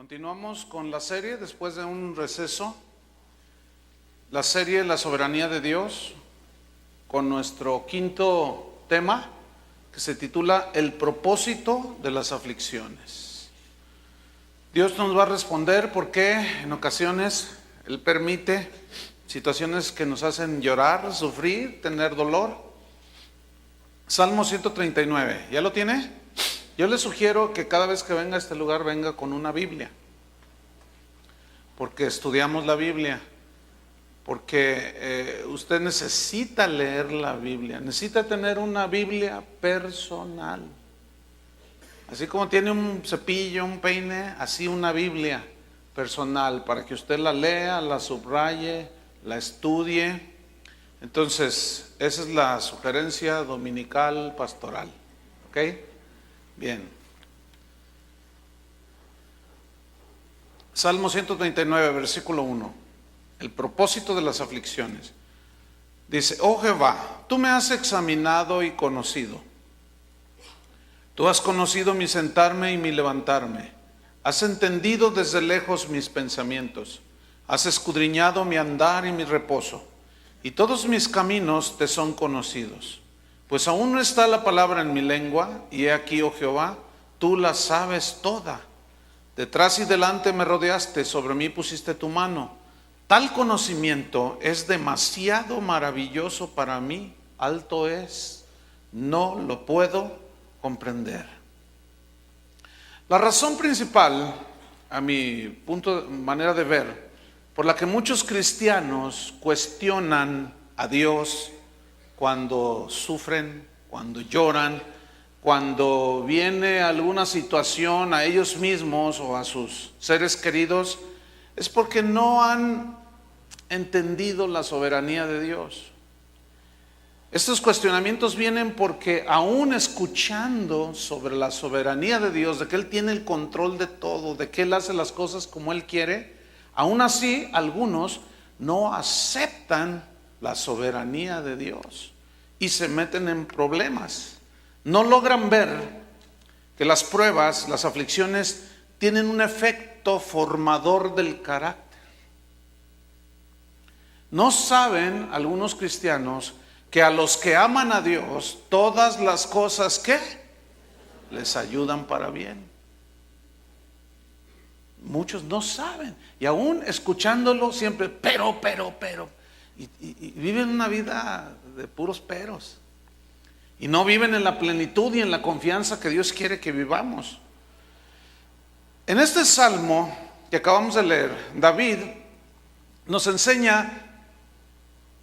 Continuamos con la serie después de un receso, la serie La soberanía de Dios, con nuestro quinto tema que se titula El propósito de las aflicciones. Dios nos va a responder por qué en ocasiones Él permite situaciones que nos hacen llorar, sufrir, tener dolor. Salmo 139, ¿ya lo tiene? Yo le sugiero que cada vez que venga a este lugar venga con una Biblia, porque estudiamos la Biblia, porque usted necesita leer la Biblia, necesita tener una Biblia personal. Así como tiene un cepillo, un peine, así una Biblia personal, para que usted la lea, la subraye, la estudie. Entonces, esa es la sugerencia dominical pastoral. ¿Ok? Bien. Salmo 139, versículo 1. El propósito de las aflicciones. Dice: oh Jehová, tú me has examinado y conocido. Tú has conocido mi sentarme y mi levantarme. Has entendido desde lejos mis pensamientos. Has escudriñado mi andar y mi reposo. Y todos mis caminos te son conocidos. Pues aún no está la palabra en mi lengua, y he aquí, oh Jehová, tú la sabes toda. Detrás y delante me rodeaste, sobre mí pusiste tu mano. Tal conocimiento es demasiado maravilloso para mí, alto es, no lo puedo comprender. La razón principal, a mi manera de ver, por la que muchos cristianos cuestionan a Dios cuando sufren, cuando lloran, cuando viene alguna situación a ellos mismos o a sus seres queridos, es porque no han entendido la soberanía de Dios. Estos cuestionamientos vienen porque aún escuchando sobre la soberanía de Dios, de que Él tiene el control de todo, de que Él hace las cosas como Él quiere, aún así algunos no aceptan la soberanía de Dios y se meten en problemas. No logran ver que las pruebas, las aflicciones tienen un efecto formador del carácter. No saben algunos cristianos que a los que aman a Dios, todas las cosas que les ayudan para bien. Muchos no saben, y aún escuchándolo siempre, pero, y viven una vida de puros peros, y no viven en la plenitud y en la confianza que Dios quiere que vivamos. En este salmo que acabamos de leer, David nos enseña,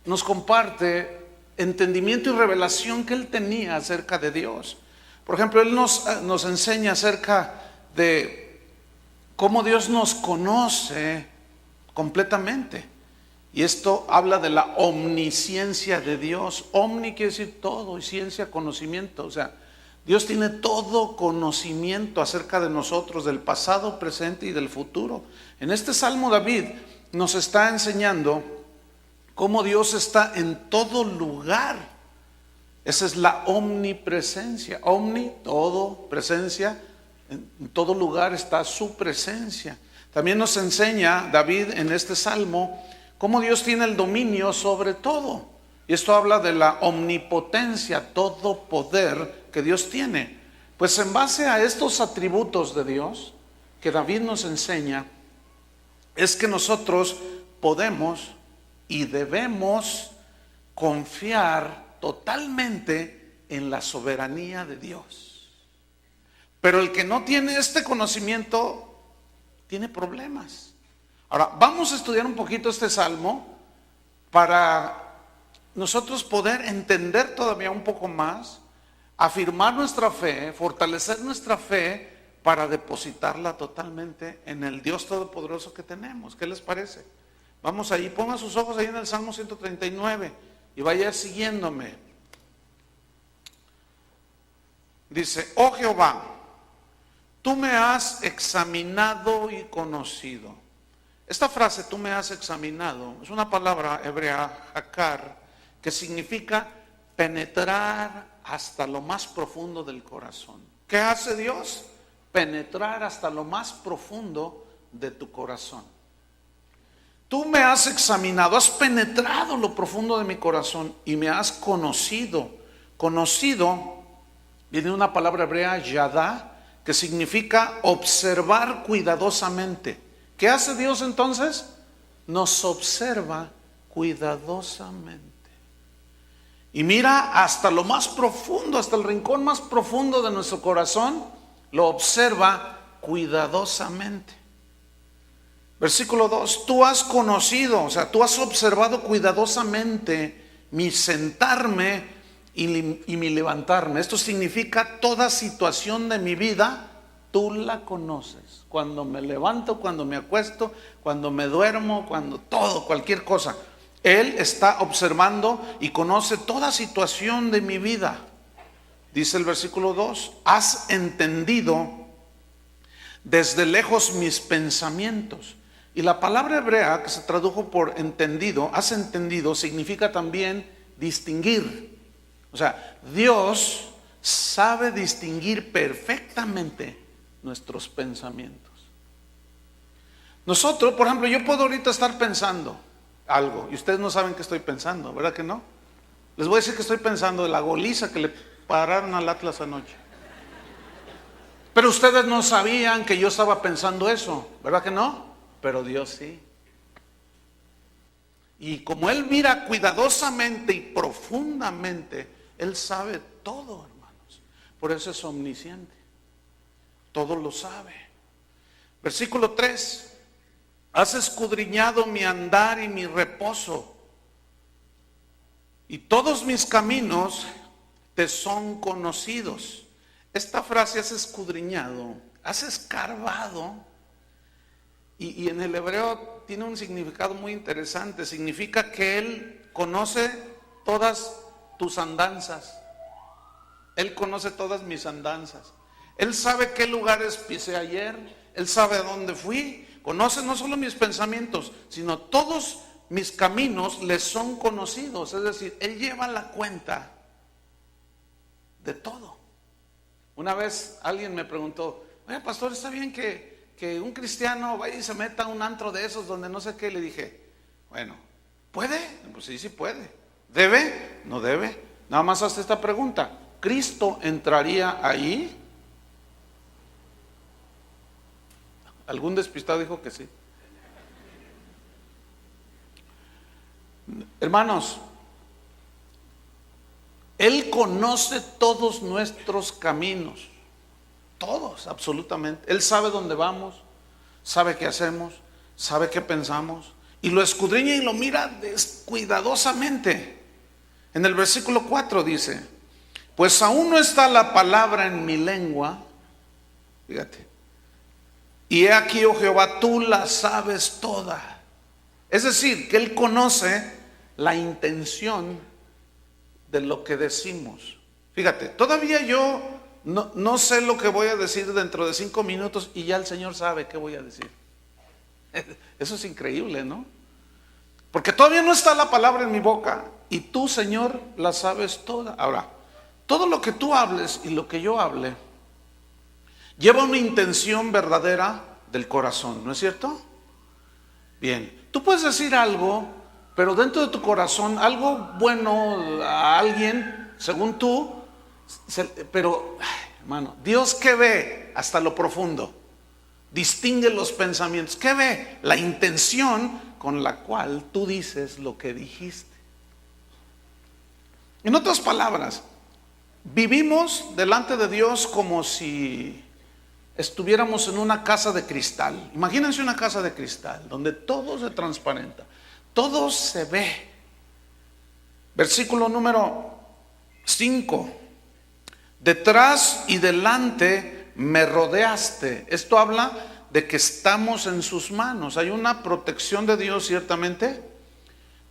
nos comparte entendimiento y revelación que él tenía acerca de Dios. Por ejemplo, él nos enseña acerca de cómo Dios nos conoce completamente. Y esto habla de la omnisciencia de Dios. Omni quiere decir todo, y ciencia, conocimiento. O sea, Dios tiene todo conocimiento acerca de nosotros, del pasado, presente y del futuro. En este salmo David nos está enseñando cómo Dios está en todo lugar. Esa es la omnipresencia. Omni, todo, presencia. En todo lugar está su presencia. También nos enseña David en este salmo cómo Dios tiene el dominio sobre todo. Y esto habla de la omnipotencia, todo poder que Dios tiene. Pues en base a estos atributos de Dios que David nos enseña, es que nosotros podemos y debemos confiar totalmente en la soberanía de Dios. Pero el que no tiene este conocimiento tiene problemas. Ahora, vamos a estudiar un poquito este salmo para nosotros poder entender todavía un poco más, afirmar nuestra fe, fortalecer nuestra fe para depositarla totalmente en el Dios Todopoderoso que tenemos. ¿Qué les parece? Vamos ahí, pongan sus ojos ahí en el Salmo 139 y vaya siguiéndome. Dice: oh Jehová, tú me has examinado y conocido. Esta frase, tú me has examinado, es una palabra hebrea, hakar, que significa penetrar hasta lo más profundo del corazón. ¿Qué hace Dios? Penetrar hasta lo más profundo de tu corazón. Tú me has examinado, has penetrado lo profundo de mi corazón y me has conocido. Conocido viene una palabra hebrea, yadá, que significa observar cuidadosamente. ¿Qué hace Dios entonces? Nos observa cuidadosamente. Y mira hasta lo más profundo, hasta el rincón más profundo de nuestro corazón, lo observa cuidadosamente. Versículo 2, tú has conocido, o sea, tú has observado cuidadosamente mi sentarme y mi levantarme. Esto significa toda situación de mi vida, tú la conoces. Cuando me levanto, cuando me acuesto, cuando me duermo, cuando todo, cualquier cosa. Él está observando y conoce toda situación de mi vida. Dice el versículo 2, has entendido desde lejos mis pensamientos. Y la palabra hebrea que se tradujo por entendido, has entendido, significa también distinguir. O sea, Dios sabe distinguir perfectamente nuestros pensamientos. Nosotros, por ejemplo, yo puedo ahorita estar pensando algo y ustedes no saben qué estoy pensando, ¿verdad que no? Les voy a decir que estoy pensando de la goliza que le pararon al Atlas anoche. Pero ustedes no sabían que yo estaba pensando eso, ¿verdad que no? Pero Dios sí. Y como Él mira cuidadosamente y profundamente, Él sabe todo, hermanos. Por eso es omnisciente. Todo lo sabe. Versículo 3. Has escudriñado mi andar y mi reposo, y todos mis caminos te son conocidos. Esta frase, has escudriñado, has escarbado, y en el hebreo tiene un significado muy interesante. Significa que Él conoce todas tus andanzas. Él conoce todas mis andanzas. Él sabe qué lugares pisé ayer. Él sabe a dónde fui. Conoce no solo mis pensamientos, sino todos mis caminos les son conocidos. Es decir, Él lleva la cuenta de todo. Una vez alguien me preguntó, oye, pastor, ¿está bien que un cristiano vaya y se meta a un antro de esos donde no sé qué? Le dije, bueno, ¿puede? Pues sí, sí puede. ¿Debe? No debe. Nada más hazte esta pregunta, ¿Cristo entraría ahí? Algún despistado dijo que sí. Hermanos, Él conoce todos nuestros caminos. Todos, absolutamente. Él sabe dónde vamos, sabe qué hacemos, sabe qué pensamos, y lo escudriña y lo mira cuidadosamente. En el versículo 4 dice, pues aún no está la palabra en mi lengua, fíjate, y he aquí, oh Jehová, tú la sabes toda. Es decir, que Él conoce la intención de lo que decimos. Fíjate, todavía yo no sé lo que voy a decir dentro de 5 minutos y ya el Señor sabe qué voy a decir. Eso es increíble, ¿no? Porque todavía no está la palabra en mi boca y tú, Señor, la sabes toda. Ahora, todo lo que tú hables y lo que yo hable lleva una intención verdadera del corazón, ¿no es cierto? Bien, tú puedes decir algo, pero dentro de tu corazón, algo bueno a alguien, según tú, pero, hermano, Dios, ¿qué ve? Hasta lo profundo. Distingue los pensamientos. ¿Qué ve? La intención con la cual tú dices lo que dijiste. En otras palabras, vivimos delante de Dios como si estuviéramos en una casa de cristal. Imagínense una casa de cristal donde todo se transparenta, todo se ve. Versículo número 5. Detrás y delante me rodeaste. Esto habla de que estamos en sus manos. Hay una protección de Dios, ciertamente.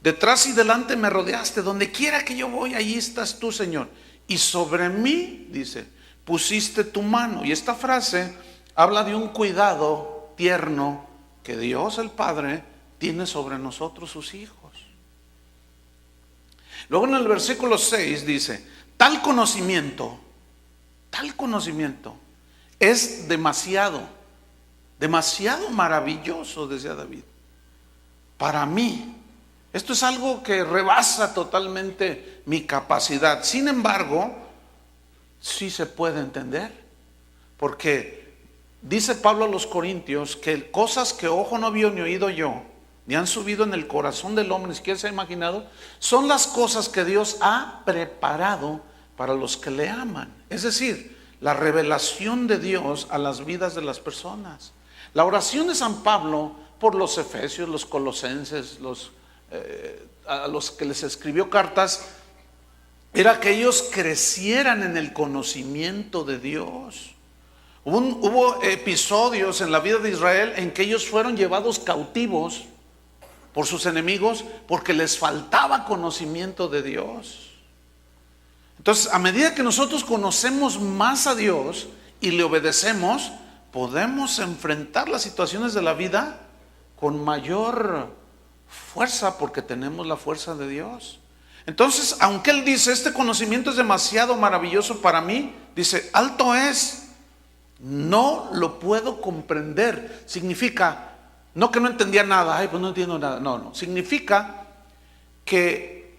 Detrás y delante me rodeaste. Donde quiera que yo voy, allí estás tú, Señor. Y sobre mí, dice, pusiste tu mano. Y esta frase habla de un cuidado tierno que Dios el Padre tiene sobre nosotros, sus hijos. Luego en el versículo 6 dice, tal conocimiento es demasiado. demasiado maravilloso, decía David, para mí. Esto es algo que rebasa totalmente mi capacidad. Sin embargo, sí se puede entender, porque dice Pablo a los Corintios que cosas que ojo no vio ni oído yo, ni han subido en el corazón del hombre, ni siquiera se ha imaginado, son las cosas que Dios ha preparado para los que le aman. Es decir, la revelación de Dios a las vidas de las personas. La oración de San Pablo por los efesios, los colosenses, a los que les escribió cartas, era que ellos crecieran en el conocimiento de Dios. Hubo episodios en la vida de Israel en que ellos fueron llevados cautivos por sus enemigos porque les faltaba conocimiento de Dios. Entonces, a medida que nosotros conocemos más a Dios y le obedecemos, podemos enfrentar las situaciones de la vida con mayor fuerza, porque tenemos la fuerza de Dios. Entonces, aunque él dice, este conocimiento es demasiado maravilloso para mí, dice, alto es, no lo puedo comprender. Significa, no que no entendía nada, ay, pues no entiendo nada. No, significa que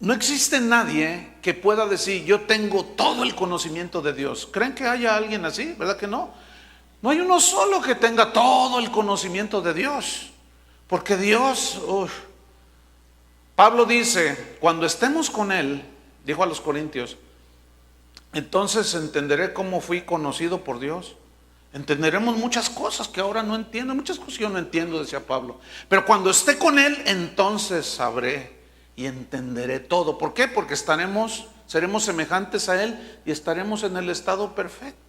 no existe nadie que pueda decir, yo tengo todo el conocimiento de Dios. ¿Creen que haya alguien así? ¿Verdad que no? No hay uno solo que tenga todo el conocimiento de Dios. Porque Dios, Pablo dice, cuando estemos con Él, dijo a los Corintios, entonces entenderé cómo fui conocido por Dios. Entenderemos muchas cosas que ahora no entiendo, muchas cosas que yo no entiendo, decía Pablo. Pero cuando esté con Él, entonces sabré y entenderé todo. ¿Por qué? Porque seremos semejantes a Él y estaremos en el estado perfecto.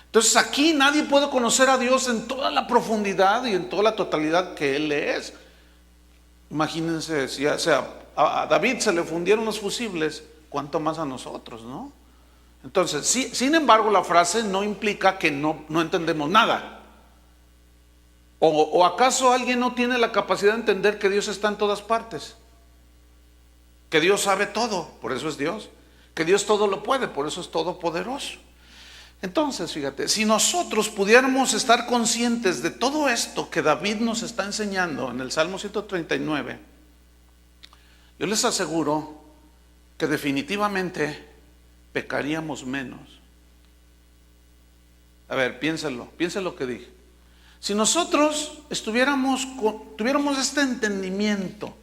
Entonces aquí nadie puede conocer a Dios en toda la profundidad y en toda la totalidad que Él es. Imagínense, si a David se le fundieron los fusibles, ¿cuánto más a nosotros, no? Entonces, sin embargo, la frase no implica que no entendemos nada. ¿O acaso alguien no tiene la capacidad de entender que Dios está en todas partes? Que Dios sabe todo, por eso es Dios. Que Dios todo lo puede, por eso es todopoderoso. Entonces, fíjate, si nosotros pudiéramos estar conscientes de todo esto que David nos está enseñando en el Salmo 139, yo les aseguro que definitivamente pecaríamos menos. A ver, piénsenlo que dije. Si nosotros tuviéramos este entendimiento,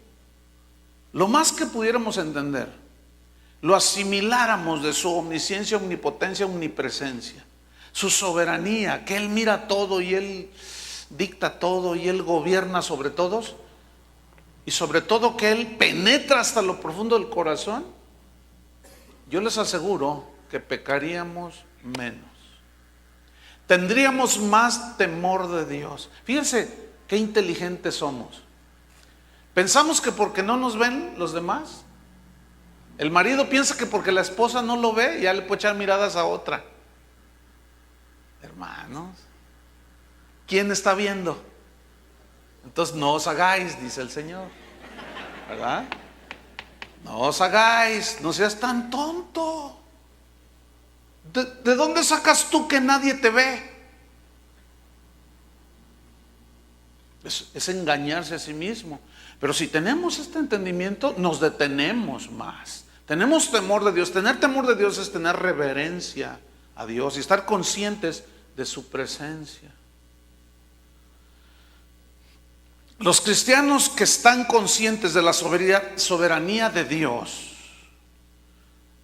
lo más que pudiéramos entender, lo asimiláramos de su omnisciencia, omnipotencia, omnipresencia, su soberanía, que Él mira todo y Él dicta todo y Él gobierna sobre todos, y sobre todo que Él penetra hasta lo profundo del corazón, yo les aseguro que pecaríamos menos. Tendríamos más temor de Dios. Fíjense qué inteligentes somos. Pensamos que porque no nos ven los demás, el marido piensa que porque la esposa no lo ve, ya le puede echar miradas a otra. Hermanos, ¿quién está viendo? Entonces no os hagáis, dice el Señor, ¿verdad? No os hagáis, no seas tan tonto. ¿De dónde sacas tú que nadie te ve? Es engañarse a sí mismo. Pero si tenemos este entendimiento, nos detenemos más. Tenemos temor de Dios. Tener temor de Dios es tener reverencia a Dios y estar conscientes de su presencia. Los cristianos que están conscientes de la soberanía de Dios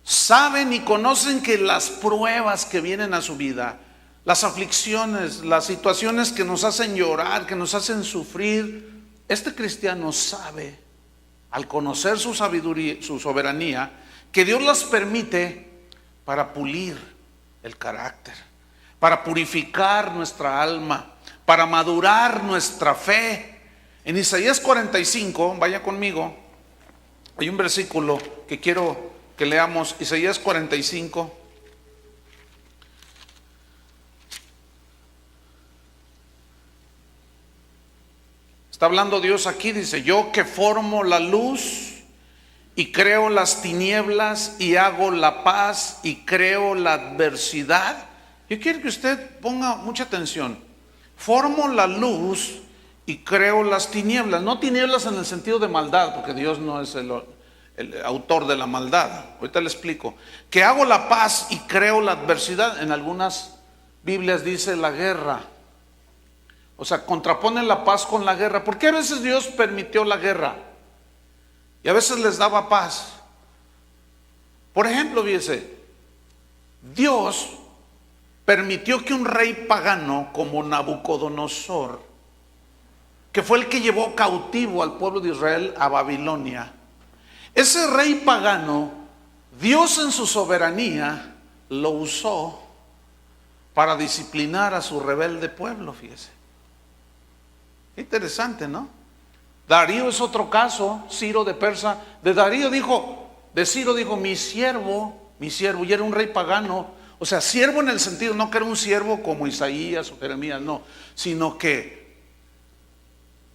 saben y conocen que las pruebas que vienen a su vida, las aflicciones, las situaciones que nos hacen llorar, que nos hacen sufrir, este cristiano sabe, al conocer su sabiduría, su soberanía, que Dios las permite para pulir el carácter, para purificar nuestra alma, para madurar nuestra fe. En Isaías 45, vaya conmigo, hay un versículo que quiero que leamos, Isaías 45. Está hablando Dios aquí, dice, yo que formo la luz y creo las tinieblas y hago la paz y creo la adversidad. Yo quiero que usted ponga mucha atención. formo la luz y creo las tinieblas. No tinieblas en el sentido de maldad, porque Dios no es el autor de la maldad. Ahorita le explico. Que hago la paz y creo la adversidad. En algunas Biblias dice la guerra. O sea, contraponen la paz con la guerra. ¿Por qué a veces Dios permitió la guerra? Y a veces les daba paz. Por ejemplo, fíjese, Dios permitió que un rey pagano como Nabucodonosor, que fue el que llevó cautivo al pueblo de Israel a Babilonia, ese rey pagano, Dios en su soberanía lo usó para disciplinar a su rebelde pueblo, fíjese. Interesante, ¿no? Darío es otro caso, Ciro de Persa. De Ciro dijo, mi siervo, y era un rey pagano. O sea, siervo en el sentido, no que era un siervo como Isaías o Jeremías, no, sino que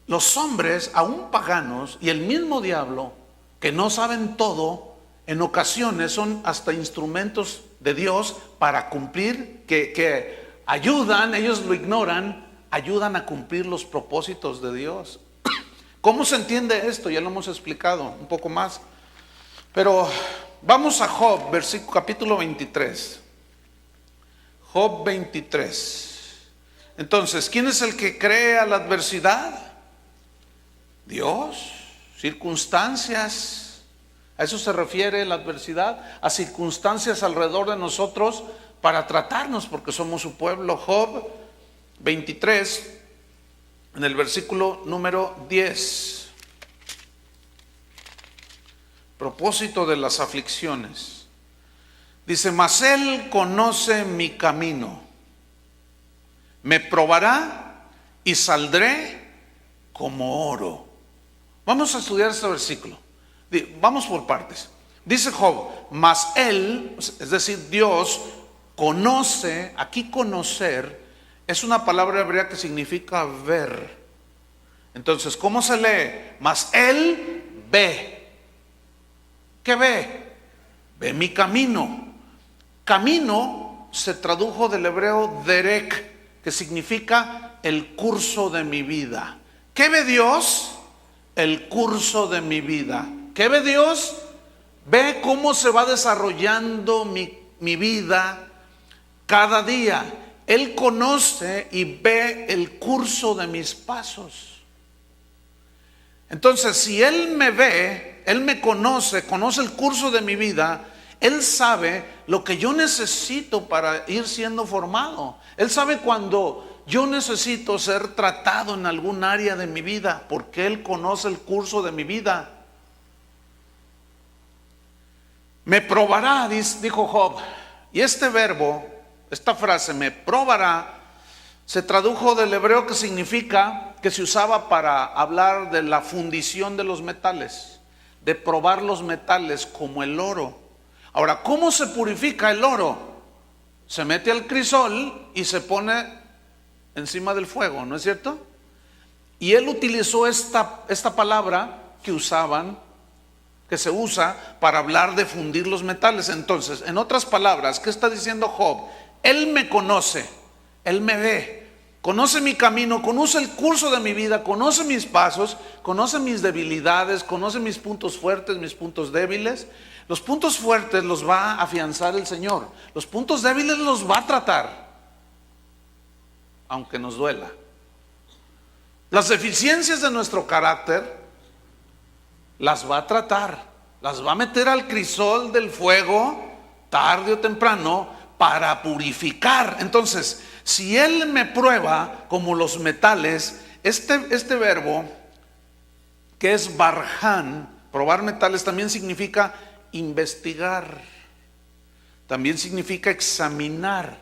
los hombres, aún paganos, y el mismo diablo, que no saben todo, en ocasiones son hasta instrumentos de Dios para cumplir, que ayudan, ellos lo ignoran, ayudan a cumplir los propósitos de Dios. ¿Cómo se entiende esto? Ya lo hemos explicado un poco más. Pero vamos a Job, capítulo 23. Job 23. Entonces, ¿quién es el que crea la adversidad? Dios. Circunstancias. A eso se refiere la adversidad, a circunstancias alrededor de nosotros para tratarnos, porque somos su pueblo. Job 23, en el versículo número 10. Propósito de las aflicciones. Dice, mas él conoce mi camino, me probará y saldré como oro. Vamos a estudiar este versículo. Vamos por partes. Dice Job, mas él, es decir, Dios, conoce. Aquí conocer es una palabra hebrea que significa ver. Entonces, ¿cómo se lee? Mas él ve. ¿Qué ve? Ve mi camino. Camino se tradujo del hebreo derek, que significa el curso de mi vida. ¿Qué ve Dios? El curso de mi vida. ¿Qué ve Dios? Ve cómo se va desarrollando mi vida cada día. Él conoce y ve el curso de mis pasos. Entonces, si Él me ve, Él me conoce el curso de mi vida, Él sabe lo que yo necesito para ir siendo formado. Él sabe cuando yo necesito ser tratado en algún área de mi vida, porque Él conoce el curso de mi vida. Me probará, dijo Job. Y este verbo, esta frase, me probará, se tradujo del hebreo que significa, que se usaba para hablar de la fundición de los metales, de probar los metales como el oro. Ahora, ¿cómo se purifica el oro? Se mete al crisol y se pone encima del fuego, ¿no es cierto? Y él utilizó esta palabra que se usa para hablar de fundir los metales. Entonces, en otras palabras, ¿qué está diciendo Job? Él me conoce, Él me ve, conoce mi camino, conoce el curso de mi vida, conoce mis pasos, conoce mis debilidades, conoce mis puntos fuertes, mis puntos débiles. Los puntos fuertes los va a afianzar el Señor, los puntos débiles los va a tratar, aunque nos duela. Las deficiencias de nuestro carácter las va a tratar, las va a meter al crisol del fuego tarde o temprano para purificar. Entonces, si Él me prueba como los metales, este verbo que es barján, probar metales, también significa investigar, también significa examinar,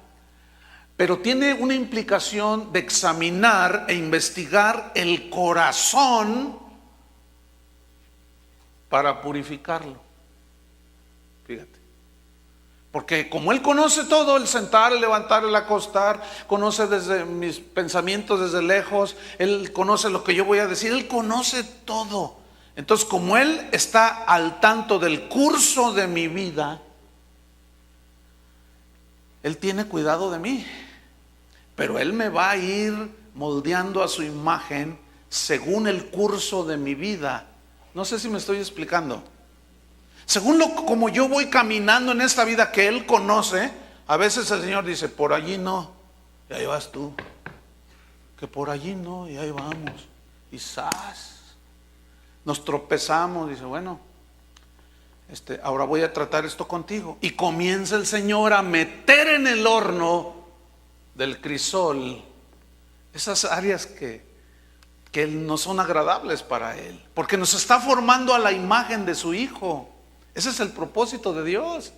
pero tiene una implicación de examinar e investigar el corazón para purificarlo. Fíjate. Porque como Él conoce todo, el sentar, el levantar, el acostar, conoce desde mis pensamientos desde lejos, Él conoce lo que yo voy a decir, Él conoce todo. Entonces, como Él está al tanto del curso de mi vida, Él tiene cuidado de mí, pero Él me va a ir moldeando a su imagen según el curso de mi vida. No sé si me estoy explicando. Según como yo voy caminando en esta vida que Él conoce, a veces el Señor dice, por allí no, y ahí vas tú. Que por allí no, y ahí vamos. Y ¡zas! Nos tropezamos, dice, bueno, ahora voy a tratar esto contigo. Y comienza el Señor a meter en el horno del crisol esas áreas que no son agradables para Él, porque nos está formando a la imagen de su Hijo. Ese es el propósito de Dios.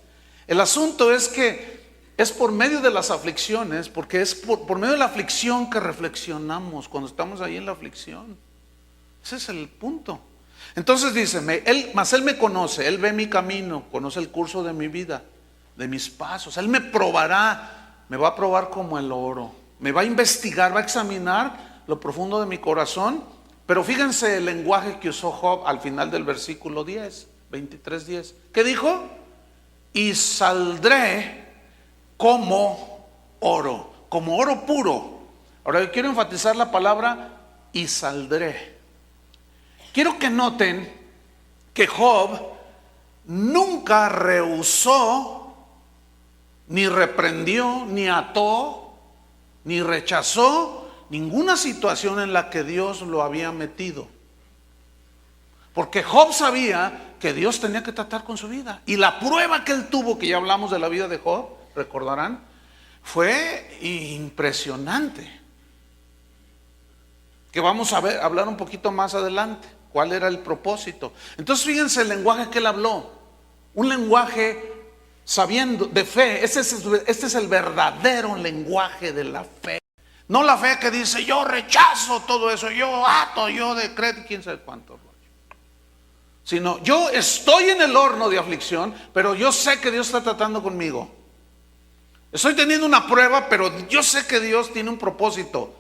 El asunto es que es por medio de las aflicciones, porque es por medio de la aflicción que reflexionamos cuando estamos ahí en la aflicción. Ese es el punto. Entonces dice, mas Él me conoce, Él ve mi camino, conoce el curso de mi vida, de mis pasos. Él me probará, me va a probar como el oro, me va a investigar, va a examinar lo profundo de mi corazón. Pero fíjense el lenguaje que usó Job al final del versículo 10, 23:10. ¿Qué dijo? Y saldré como oro puro. Ahora yo quiero enfatizar la palabra y saldré. Quiero que noten que Job nunca rehusó, ni reprendió, ni ató, ni rechazó ninguna situación en la que Dios lo había metido. Porque Job sabía que Dios tenía que tratar con su vida. Y la prueba que él tuvo, que ya hablamos de la vida de Job, recordarán, fue impresionante. Que vamos a hablar un poquito más adelante. ¿Cuál era el propósito? Entonces fíjense el lenguaje que él habló. Un lenguaje sabiendo de fe. Este es el verdadero lenguaje de la fe. No la fe que dice yo rechazo todo eso, yo ato, yo decreto, quién sabe cuánto. Sino yo estoy en el horno de aflicción, pero yo sé que Dios está tratando conmigo. Estoy teniendo una prueba, pero yo sé que Dios tiene un propósito.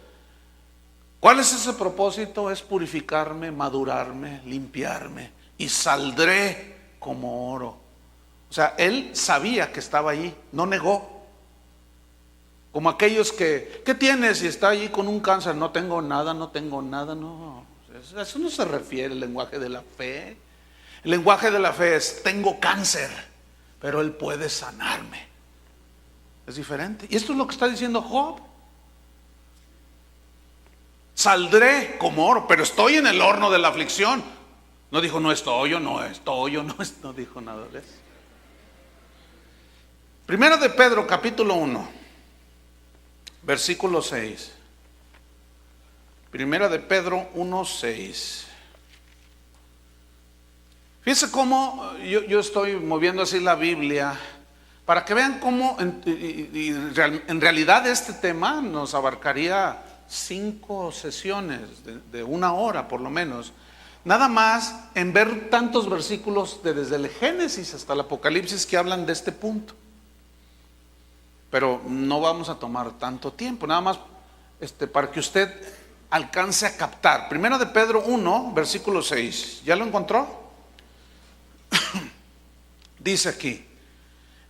¿Cuál es ese propósito? Es purificarme, madurarme, limpiarme, y saldré como oro. O sea, él sabía que estaba allí, no negó. Como aquellos ¿qué tienes? Y está allí con un cáncer. No tengo nada, no. Eso no se refiere al lenguaje de la fe. El lenguaje de la fe es, tengo cáncer, pero Él puede sanarme. Es diferente. Y esto es lo que está diciendo Job. Saldré como oro, pero estoy en el horno de la aflicción. No dijo, no dijo nada de eso. Primero de Pedro, capítulo 1, versículo 6. Primera de Pedro 1:6. Fíjense cómo yo estoy moviendo así la Biblia para que vean cómo en realidad este tema nos abarcaría 5 sesiones de 1 hora por lo menos. Nada más en ver tantos versículos desde el Génesis hasta el Apocalipsis que hablan de este punto. Pero no vamos a tomar tanto tiempo, nada más para que usted alcance a captar. Primero de Pedro 1, versículo 6. ¿Ya lo encontró? Dice aquí,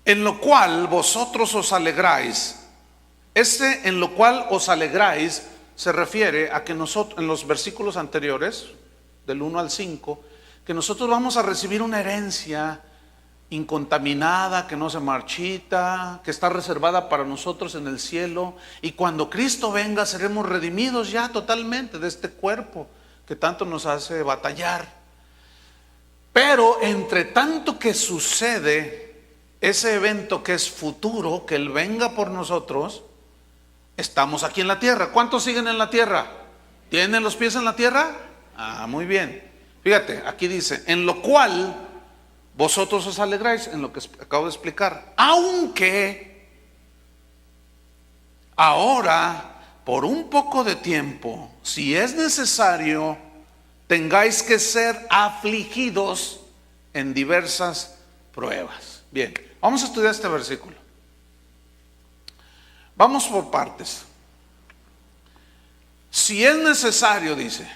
en lo cual vosotros os alegráis. En lo cual os alegráis se refiere a que nosotros, en los versículos anteriores, del 1 al 5, que nosotros vamos a recibir una herencia incontaminada, que no se marchita, que está reservada para nosotros en el cielo, y cuando Cristo venga seremos redimidos ya totalmente de este cuerpo que tanto nos hace batallar. Pero entre tanto que sucede ese evento que es futuro, que Él venga por nosotros, estamos aquí en la tierra. ¿Cuántos siguen en la tierra? ¿Tienen los pies en la tierra? Muy bien. Fíjate, aquí dice, en lo cual vosotros os alegráis, en lo que acabo de explicar, aunque ahora, por un poco de tiempo, si es necesario, tengáis que ser afligidos en diversas pruebas. Bien, vamos a estudiar este versículo. Vamos por partes. Si es necesario, dice,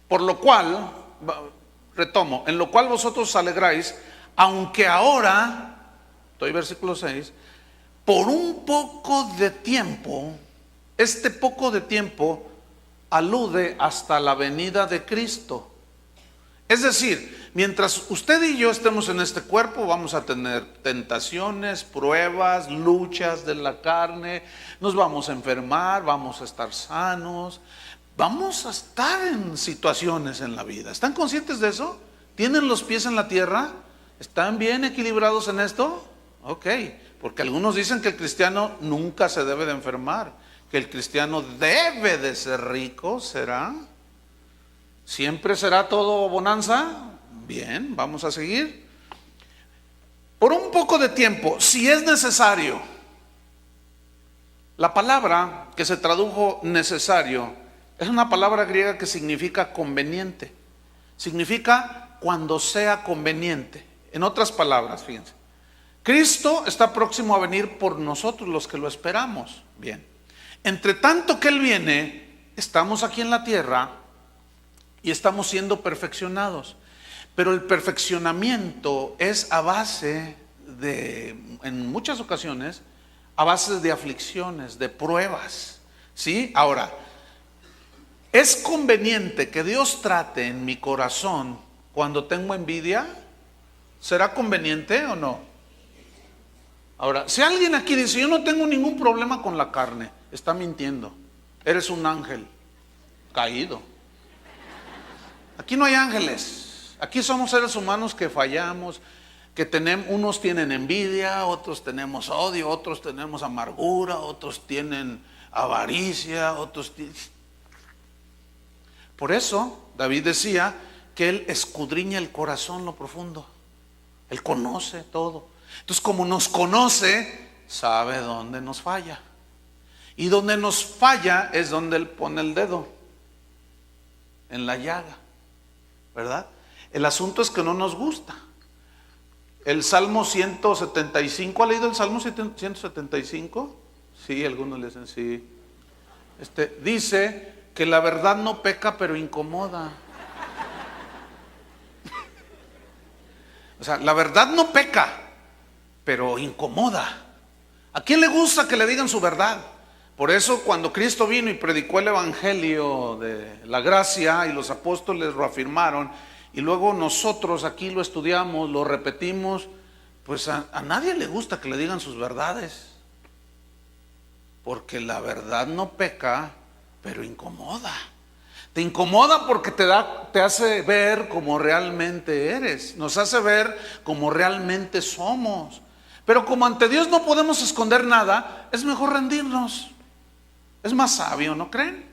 por lo cual, retomo, en lo cual vosotros os alegráis, aunque ahora, estoy versículo 6, por un poco de tiempo Este poco de tiempo alude hasta la venida de Cristo. Es decir, mientras usted y yo estemos en este cuerpo, vamos a tener tentaciones, pruebas, luchas de la carne, nos vamos a enfermar, vamos a estar sanos, vamos a estar en situaciones en la vida. ¿Están conscientes de eso? ¿Tienen los pies en la tierra? ¿Están bien equilibrados en esto? Ok, porque algunos dicen que el cristiano nunca se debe de enfermar, que el cristiano debe de ser rico. ¿Será? ¿Siempre será todo bonanza? Bien, vamos a seguir. Por un poco de tiempo, si es necesario. La palabra que se tradujo necesario es una palabra griega que significa conveniente. Significa cuando sea conveniente. En otras palabras, fíjense, Cristo está próximo a venir por nosotros los que lo esperamos. Bien, entre tanto que Él viene, estamos aquí en la tierra y estamos siendo perfeccionados. Pero el perfeccionamiento es a base de, en muchas ocasiones, a base de aflicciones, de pruebas. ¿Sí? Ahora, ¿es conveniente que Dios trate en mi corazón cuando tengo envidia? ¿Será conveniente o no? Ahora, si alguien aquí dice, yo no tengo ningún problema con la carne, está mintiendo. Eres un ángel caído. Aquí no hay ángeles. Aquí somos seres humanos que fallamos, que tenemos, unos tienen envidia, otros tenemos odio, otros tenemos amargura, otros tienen avaricia, otros tienen... Por eso David decía que Él escudriña el corazón, lo profundo. Él conoce todo. Entonces, como nos conoce, sabe dónde nos falla. Y donde nos falla es donde Él pone el dedo, en la llaga, ¿verdad? El asunto es que no nos gusta. El Salmo 175, ¿ha leído el Salmo 175? Sí, algunos le dicen sí. Dice que la verdad no peca, pero incomoda. O sea, la verdad no peca, pero incomoda. ¿A quién le gusta que le digan su verdad? Por eso cuando Cristo vino y predicó el evangelio de la gracia y los apóstoles lo afirmaron, y luego nosotros aquí lo estudiamos, lo repetimos, pues a nadie le gusta que le digan sus verdades, porque la verdad no peca, pero incomoda. Te incomoda porque te hace ver como realmente eres, nos hace ver como realmente somos. Pero como ante Dios no podemos esconder nada, es mejor rendirnos. Es más sabio, ¿no creen?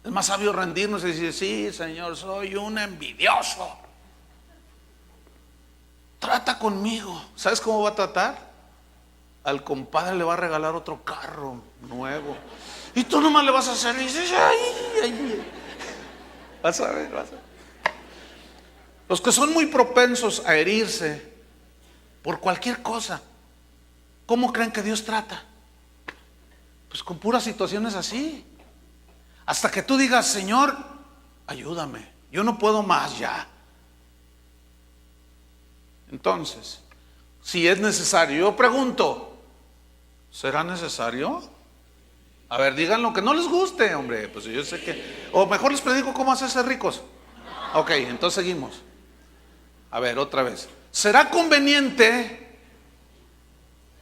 Es más sabio rendirnos y decir, sí, Señor, soy un envidioso. Trata conmigo. ¿Sabes cómo va a tratar? Al compadre le va a regalar otro carro nuevo. Y tú nomás le vas a hacer y dices, ay. Vas a ver. Los que son muy propensos a herirse por cualquier cosa, ¿cómo creen que Dios trata? Pues con puras situaciones así. Hasta que tú digas, Señor, ayúdame, yo no puedo más ya. Entonces, si es necesario, yo pregunto, ¿será necesario? A ver, digan lo que no les guste, hombre. Pues yo sé que... O mejor les predico cómo hacerse ricos. Ok, entonces seguimos. A ver, otra vez. ¿Será conveniente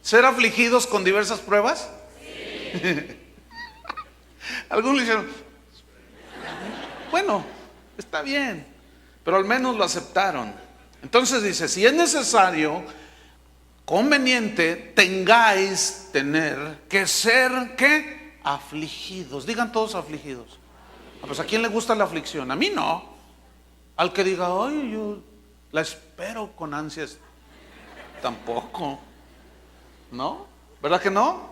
ser afligidos con diversas pruebas? Sí. Algunos dijeron, bueno, está bien, pero al menos lo aceptaron. Entonces dice, si es necesario, conveniente, tener que ser, ¿qué? Afligidos. Digan todos afligidos. Pues ¿a quién le gusta la aflicción? A mí no. Al que diga, ay, yo la espero con ansias, tampoco. ¿No? ¿Verdad que no?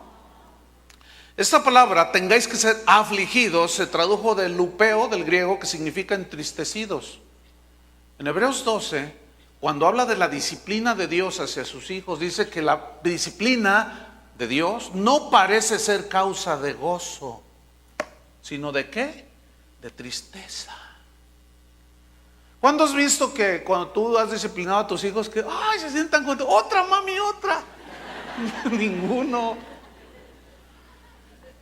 Esta palabra, tengáis que ser afligidos, se tradujo del lupeo, del griego, que significa entristecidos. En Hebreos 12, cuando habla de la disciplina de Dios hacia sus hijos, dice que la disciplina de Dios no parece ser causa de gozo, sino de ¿qué? De tristeza. ¿Cuándo has visto que cuando tú has disciplinado a tus hijos que ay, se sientan contentos? Otra mami, otra. Ninguno.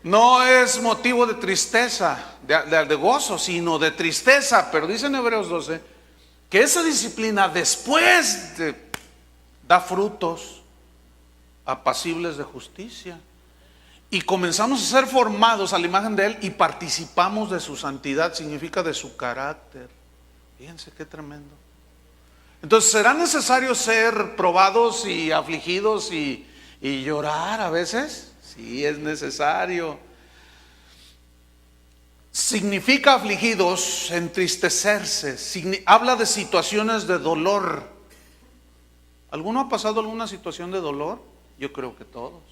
No es motivo de tristeza, de gozo, sino de tristeza. Pero dice en Hebreos 12 que esa disciplina después da frutos apacibles de justicia. Y comenzamos a ser formados a la imagen de Él y participamos de su santidad, significa de su carácter. Fíjense qué tremendo. Entonces, ¿será necesario ser probados y afligidos y llorar a veces? Sí, es necesario. Significa afligidos, entristecerse. Habla de situaciones de dolor. ¿Alguno ha pasado alguna situación de dolor? Yo creo que todos.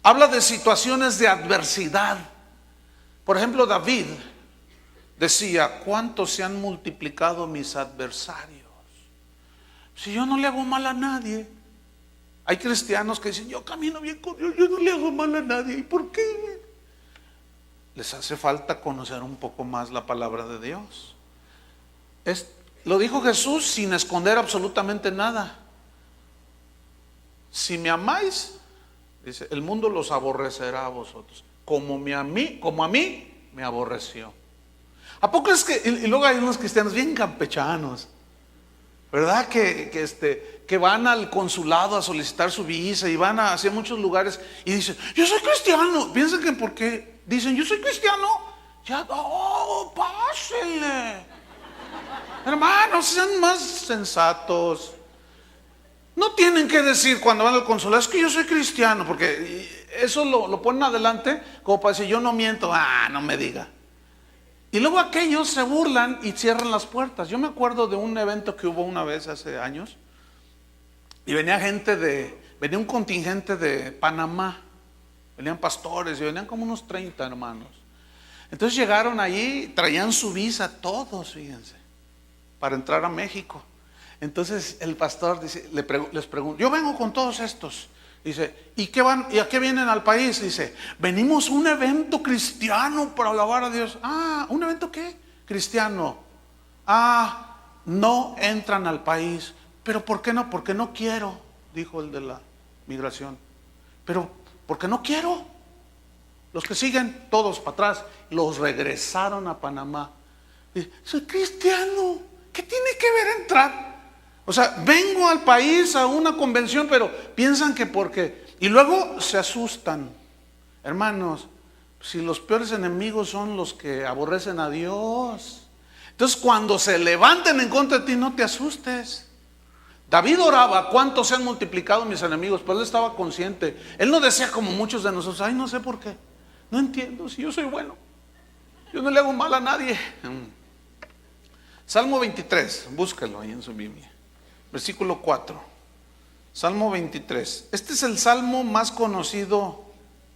Habla de situaciones de adversidad. Por ejemplo, David decía: ¿cuántos se han multiplicado mis adversarios? Si yo no le hago mal a nadie. Hay cristianos que dicen: yo camino bien con Dios, yo no le hago mal a nadie. ¿Y por qué? Les hace falta conocer un poco más la palabra de Dios. Lo dijo Jesús sin esconder absolutamente nada. Si me amáis, dice, el mundo los aborrecerá a vosotros, como a mí me aborreció. ¿A poco es que, y luego hay unos cristianos bien campechanos, ¿verdad? Que van al consulado a solicitar su visa y van hacia muchos lugares y dicen: yo soy cristiano. Piensan que porque dicen yo soy cristiano, ya, pásenle. Hermanos, sean más sensatos. No tienen que decir cuando van al consulado: es que yo soy cristiano, porque eso lo ponen adelante como para decir: yo no miento. No me diga. Y luego aquellos se burlan y cierran las puertas. Yo me acuerdo de un evento que hubo una vez hace años, y venía un contingente de Panamá, venían pastores y venían como unos 30 hermanos. Entonces llegaron allí, traían su visa todos, fíjense, para entrar a México. Entonces el pastor dice, les pregunta: yo vengo con todos estos. Dice: ¿y a qué vienen al país? Dice: venimos a un evento cristiano para alabar a Dios. ¿Un evento qué? Cristiano. No entran al país. ¿Pero por qué no? Porque no quiero, dijo el de la migración. Pero, ¿por qué no quiero? Los que siguen, todos para atrás, los regresaron a Panamá. Dice: soy cristiano, ¿qué tiene que ver entrar? O sea, vengo al país a una convención, pero piensan que porque... Y luego se asustan. Hermanos, si los peores enemigos son los que aborrecen a Dios, entonces cuando se levanten en contra de ti, no te asustes. David oraba: ¿cuántos se han multiplicado mis enemigos? Pero él estaba consciente. Él no decía como muchos de nosotros: ay, no sé por qué, no entiendo, si yo soy bueno, yo no le hago mal a nadie. Salmo 23, búscalo ahí en su Biblia. Versículo 4. Salmo 23. Este es el salmo más conocido,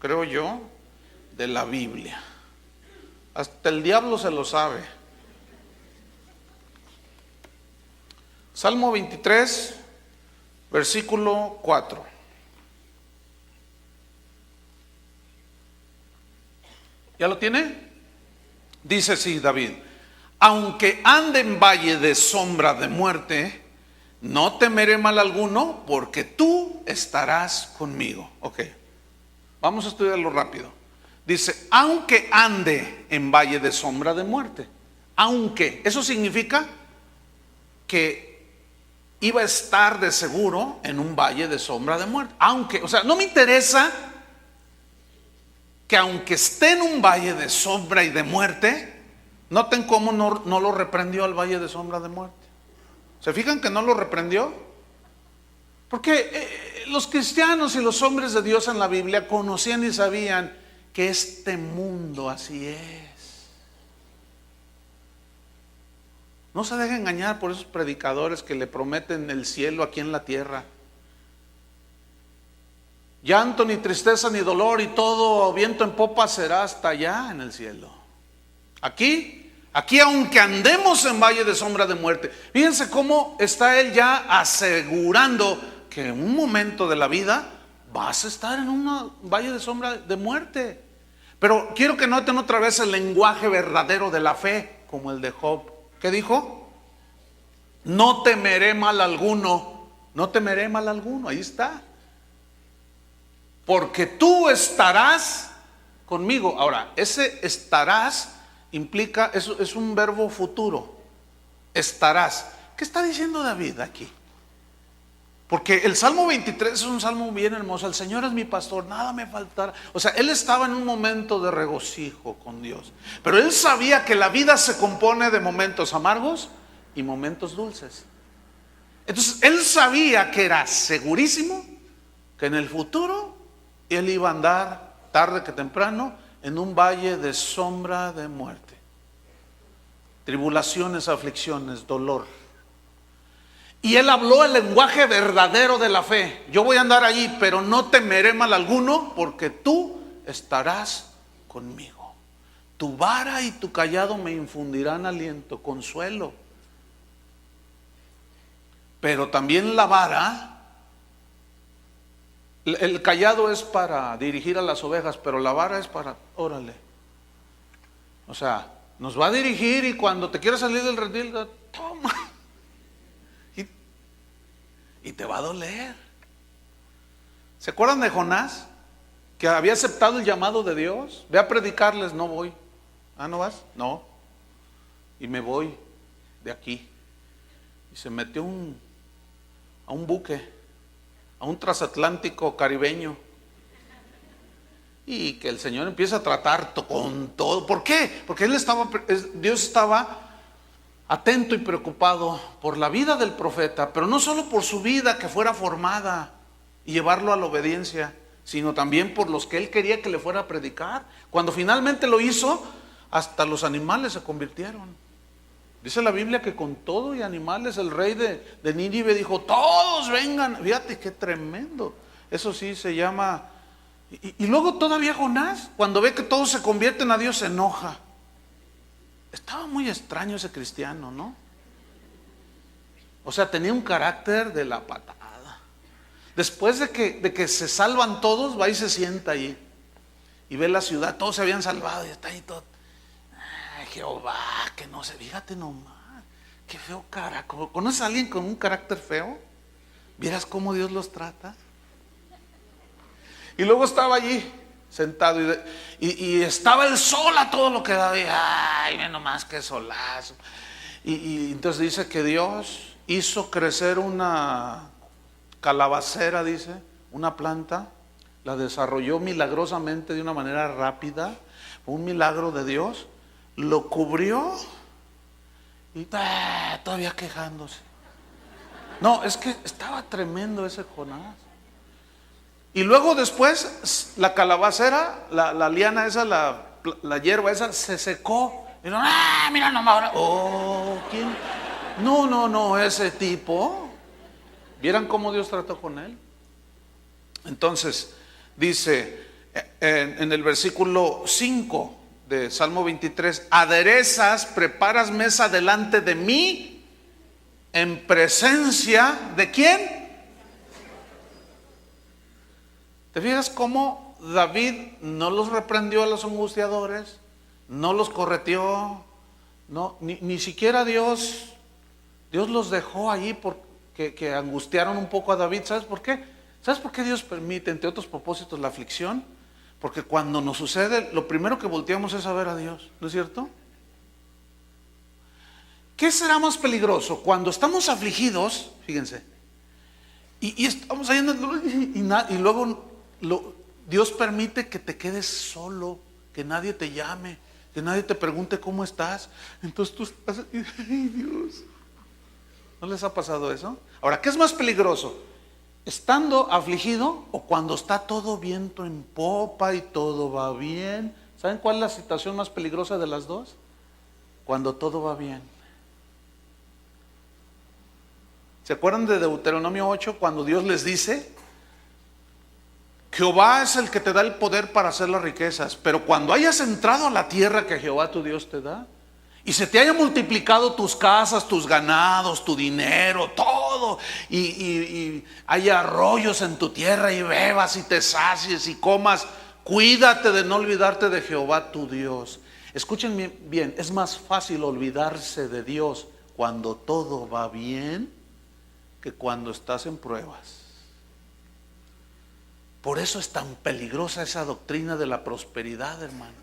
creo yo, de la Biblia. Hasta el diablo se lo sabe. Salmo 23, versículo 4. ¿Ya lo tiene? Dice así David: aunque ande en valle de sombra de muerte, no temeré mal alguno, porque tú estarás conmigo. Ok, vamos a estudiarlo rápido. Dice: aunque ande en valle de sombra de muerte. Aunque, eso significa que iba a estar de seguro en un valle de sombra de muerte. Aunque, o sea, no me interesa que aunque esté en un valle de sombra y de muerte, noten cómo no lo reprendió al valle de sombra de muerte. ¿Se fijan que no lo reprendió? Porque los cristianos y los hombres de Dios en la Biblia conocían y sabían que este mundo así es. No se dejen engañar por esos predicadores que le prometen el cielo aquí en la tierra. Llanto, ni tristeza, ni dolor, y todo viento en popa será hasta allá en el cielo. Aquí aunque andemos en valle de sombra de muerte, fíjense cómo está él ya asegurando que en un momento de la vida vas a estar en un valle de sombra de muerte. Pero quiero que noten otra vez el lenguaje verdadero de la fe, como el de Job. ¿Qué dijo? No temeré mal alguno. No temeré mal alguno, ahí está. Porque tú estarás conmigo. Ahora, ese estarás implica, es un verbo futuro. Estarás. ¿Qué está diciendo David aquí? Porque el Salmo 23 es un salmo bien hermoso. El Señor es mi pastor, nada me faltará. O sea, él estaba en un momento de regocijo con Dios. Pero él sabía que la vida se compone de momentos amargos y momentos dulces. Entonces, él sabía que era segurísimo que en el futuro él iba a andar tarde que temprano en un valle de sombra de muerte. Tribulaciones, aflicciones, dolor. Y él habló el lenguaje verdadero de la fe. Yo voy a andar allí, pero no temeré mal alguno, porque tú estarás conmigo. Tu vara y tu cayado me infundirán aliento, consuelo. Pero también la vara, el cayado es para dirigir a las ovejas, pero la vara es para, órale. O sea, nos va a dirigir y cuando te quieras salir del redil, toma. Y te va a doler. ¿Se acuerdan de Jonás? Que había aceptado el llamado de Dios. Ve a predicarles, no voy. ¿Ah, no vas? No. Y me voy de aquí. Y se metió a un buque, a un transatlántico caribeño. Y que el Señor empieza a tratar con todo. ¿Por qué? Porque Dios estaba atento y preocupado por la vida del profeta, pero no solo por su vida que fuera formada y llevarlo a la obediencia, sino también por los que él quería que le fuera a predicar. Cuando finalmente lo hizo, hasta los animales se convirtieron. Dice la Biblia que con todo y animales el rey de Nínive dijo, todos vengan. Fíjate qué tremendo. Eso sí se llama. Y luego todavía Jonás, cuando ve que todos se convierten a Dios, se enoja. Estaba muy extraño ese cristiano, ¿no? O sea, tenía un carácter de la patada. Después de que se salvan todos, va y se sienta allí. Y ve la ciudad, todos se habían salvado y está ahí todo. Ay, Jehová, que no se, fíjate nomás. Qué feo carácter. ¿Conoces a alguien con un carácter feo? ¿Vieras cómo Dios los trata? Y luego estaba allí sentado y estaba el sol a todo lo que daba. Ay, ve nomás qué solazo. Y entonces dice que Dios hizo crecer una calabacera, dice, una planta, la desarrolló milagrosamente de una manera rápida, un milagro de Dios, lo cubrió y todavía quejándose. No, es que estaba tremendo ese Jonás. Y luego después la calabacera, la liana esa, la hierba esa se secó. Y no, mira nomás ahora. Oh, ¿quién? No, ese tipo. ¿Vieran cómo Dios trató con él? Entonces, dice en el versículo 5 de Salmo 23, aderezas, preparas mesa delante de mí, en presencia de ¿quién? ¿Te fijas cómo David no los reprendió a los angustiadores? No los correteó. No, ni siquiera Dios los dejó allí porque angustiaron un poco a David. ¿Sabes por qué? ¿Sabes por qué Dios permite, entre otros propósitos, la aflicción? Porque cuando nos sucede, lo primero que volteamos es a ver a Dios, ¿no es cierto? ¿Qué será más peligroso? Cuando estamos afligidos, fíjense, y estamos ahí en el dolor y luego Dios permite que te quedes solo, que nadie te llame, que nadie te pregunte cómo estás. Entonces tú estás, ay Dios, ¿no les ha pasado eso? Ahora, ¿qué es más peligroso? ¿Estando afligido o cuando está todo viento en popa y todo va bien? ¿Saben cuál es la situación más peligrosa de las dos? Cuando todo va bien. ¿Se acuerdan de Deuteronomio 8 cuando Dios les dice? Jehová es el que te da el poder para hacer las riquezas, pero cuando hayas entrado a la tierra que Jehová tu Dios te da, y se te haya multiplicado tus casas, tus ganados, tu dinero, todo, y haya arroyos en tu tierra y bebas y te sacies y comas, cuídate de no olvidarte de Jehová tu Dios. Escuchen bien, es más fácil olvidarse de Dios cuando todo va bien que cuando estás en pruebas. Por eso es tan peligrosa esa doctrina de la prosperidad, hermanos.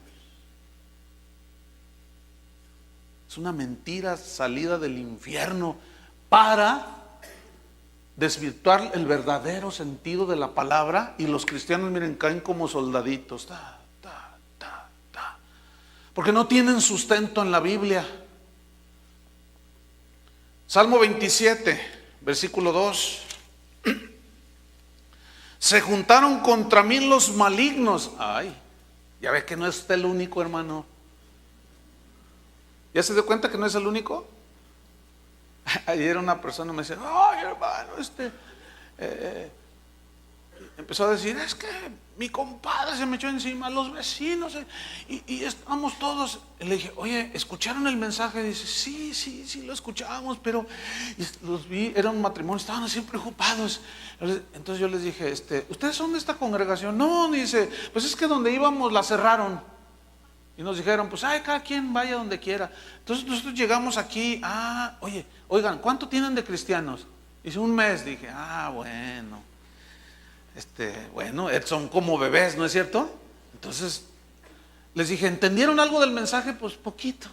Es una mentira salida del infierno para desvirtuar el verdadero sentido de la palabra. Y los cristianos, miren, caen como soldaditos, porque no tienen sustento en la Biblia. Salmo 27, versículo 2. Se juntaron contra mí los malignos. Ay, ya ve que no es el único, hermano. ¿Ya se dio cuenta que no es el único? Ayer una persona me decía, ay, hermano, empezó a decir, es que mi compadre se me echó encima, los vecinos, y estamos todos. Y le dije, oye, ¿escucharon el mensaje? Dice, sí, lo escuchamos, pero los vi, era un matrimonio, estaban así preocupados. Entonces yo les dije, ¿ustedes son de esta congregación? No, dice, pues es que donde íbamos la cerraron. Y nos dijeron, pues cada quien vaya donde quiera. Entonces nosotros llegamos aquí, oye, oigan, ¿cuánto tienen de cristianos? Dice, un mes. Dije, bueno. Bueno, son como bebés, ¿no es cierto? Entonces les dije, ¿entendieron algo del mensaje? Pues poquito.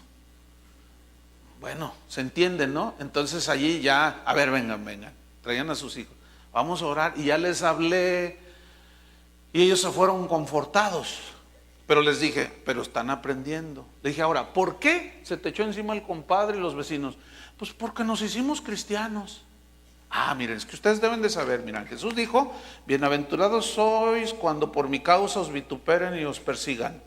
Bueno, se entiende, ¿no? Entonces allí ya, a ver, vengan, traían a sus hijos, vamos a orar. Y ya les hablé y ellos se fueron confortados. Pero les dije, pero están aprendiendo. Le dije, ahora, ¿por qué se te echó encima el compadre y los vecinos? Pues porque nos hicimos cristianos. Miren, es que ustedes deben de saber, miren, Jesús dijo, bienaventurados sois cuando por mi causa os vituperen y os persigan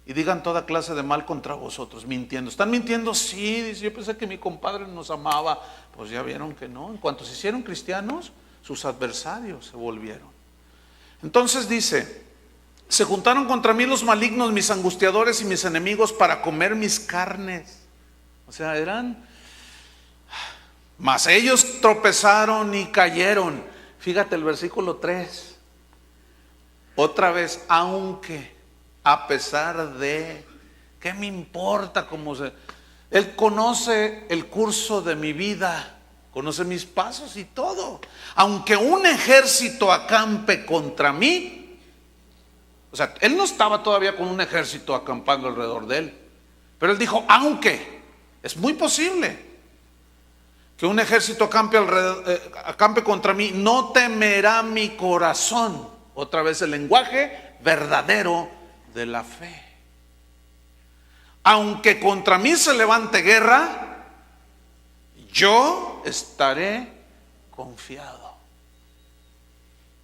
y digan toda clase de mal contra vosotros, mintiendo. ¿Están mintiendo? Sí, dice, yo pensé que mi compadre nos amaba. Pues ya vieron que no. En cuanto se hicieron cristianos, sus adversarios se volvieron. Entonces dice, se juntaron contra mí los malignos, mis angustiadores y mis enemigos para comer mis carnes. O sea, mas ellos tropezaron y cayeron. Fíjate el versículo 3. Otra vez, aunque, a pesar de, ¿qué me importa cómo Él conoce el curso de mi vida, conoce mis pasos y todo. Aunque un ejército acampe contra mí. O sea, él no estaba todavía con un ejército acampando alrededor de él. Pero él dijo, aunque, es muy posible que un ejército acampe contra mí, no temerá mi corazón. Otra vez el lenguaje verdadero de la fe. Aunque contra mí se levante guerra, yo estaré confiado.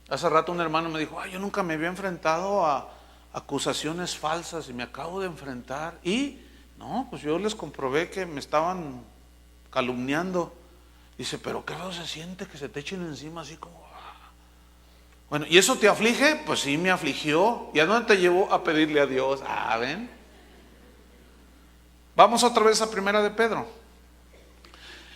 Hace rato un hermano me dijo, yo nunca me había enfrentado a acusaciones falsas y me acabo de enfrentar. Y no, pues yo les comprobé que me estaban calumniando. Dice, pero qué feo se siente que se te echen encima así como. Bueno, ¿y eso te aflige? Pues sí, me afligió. ¿Y a dónde te llevó? A pedirle a Dios. ¿Ven? Vamos otra vez a Primera de Pedro.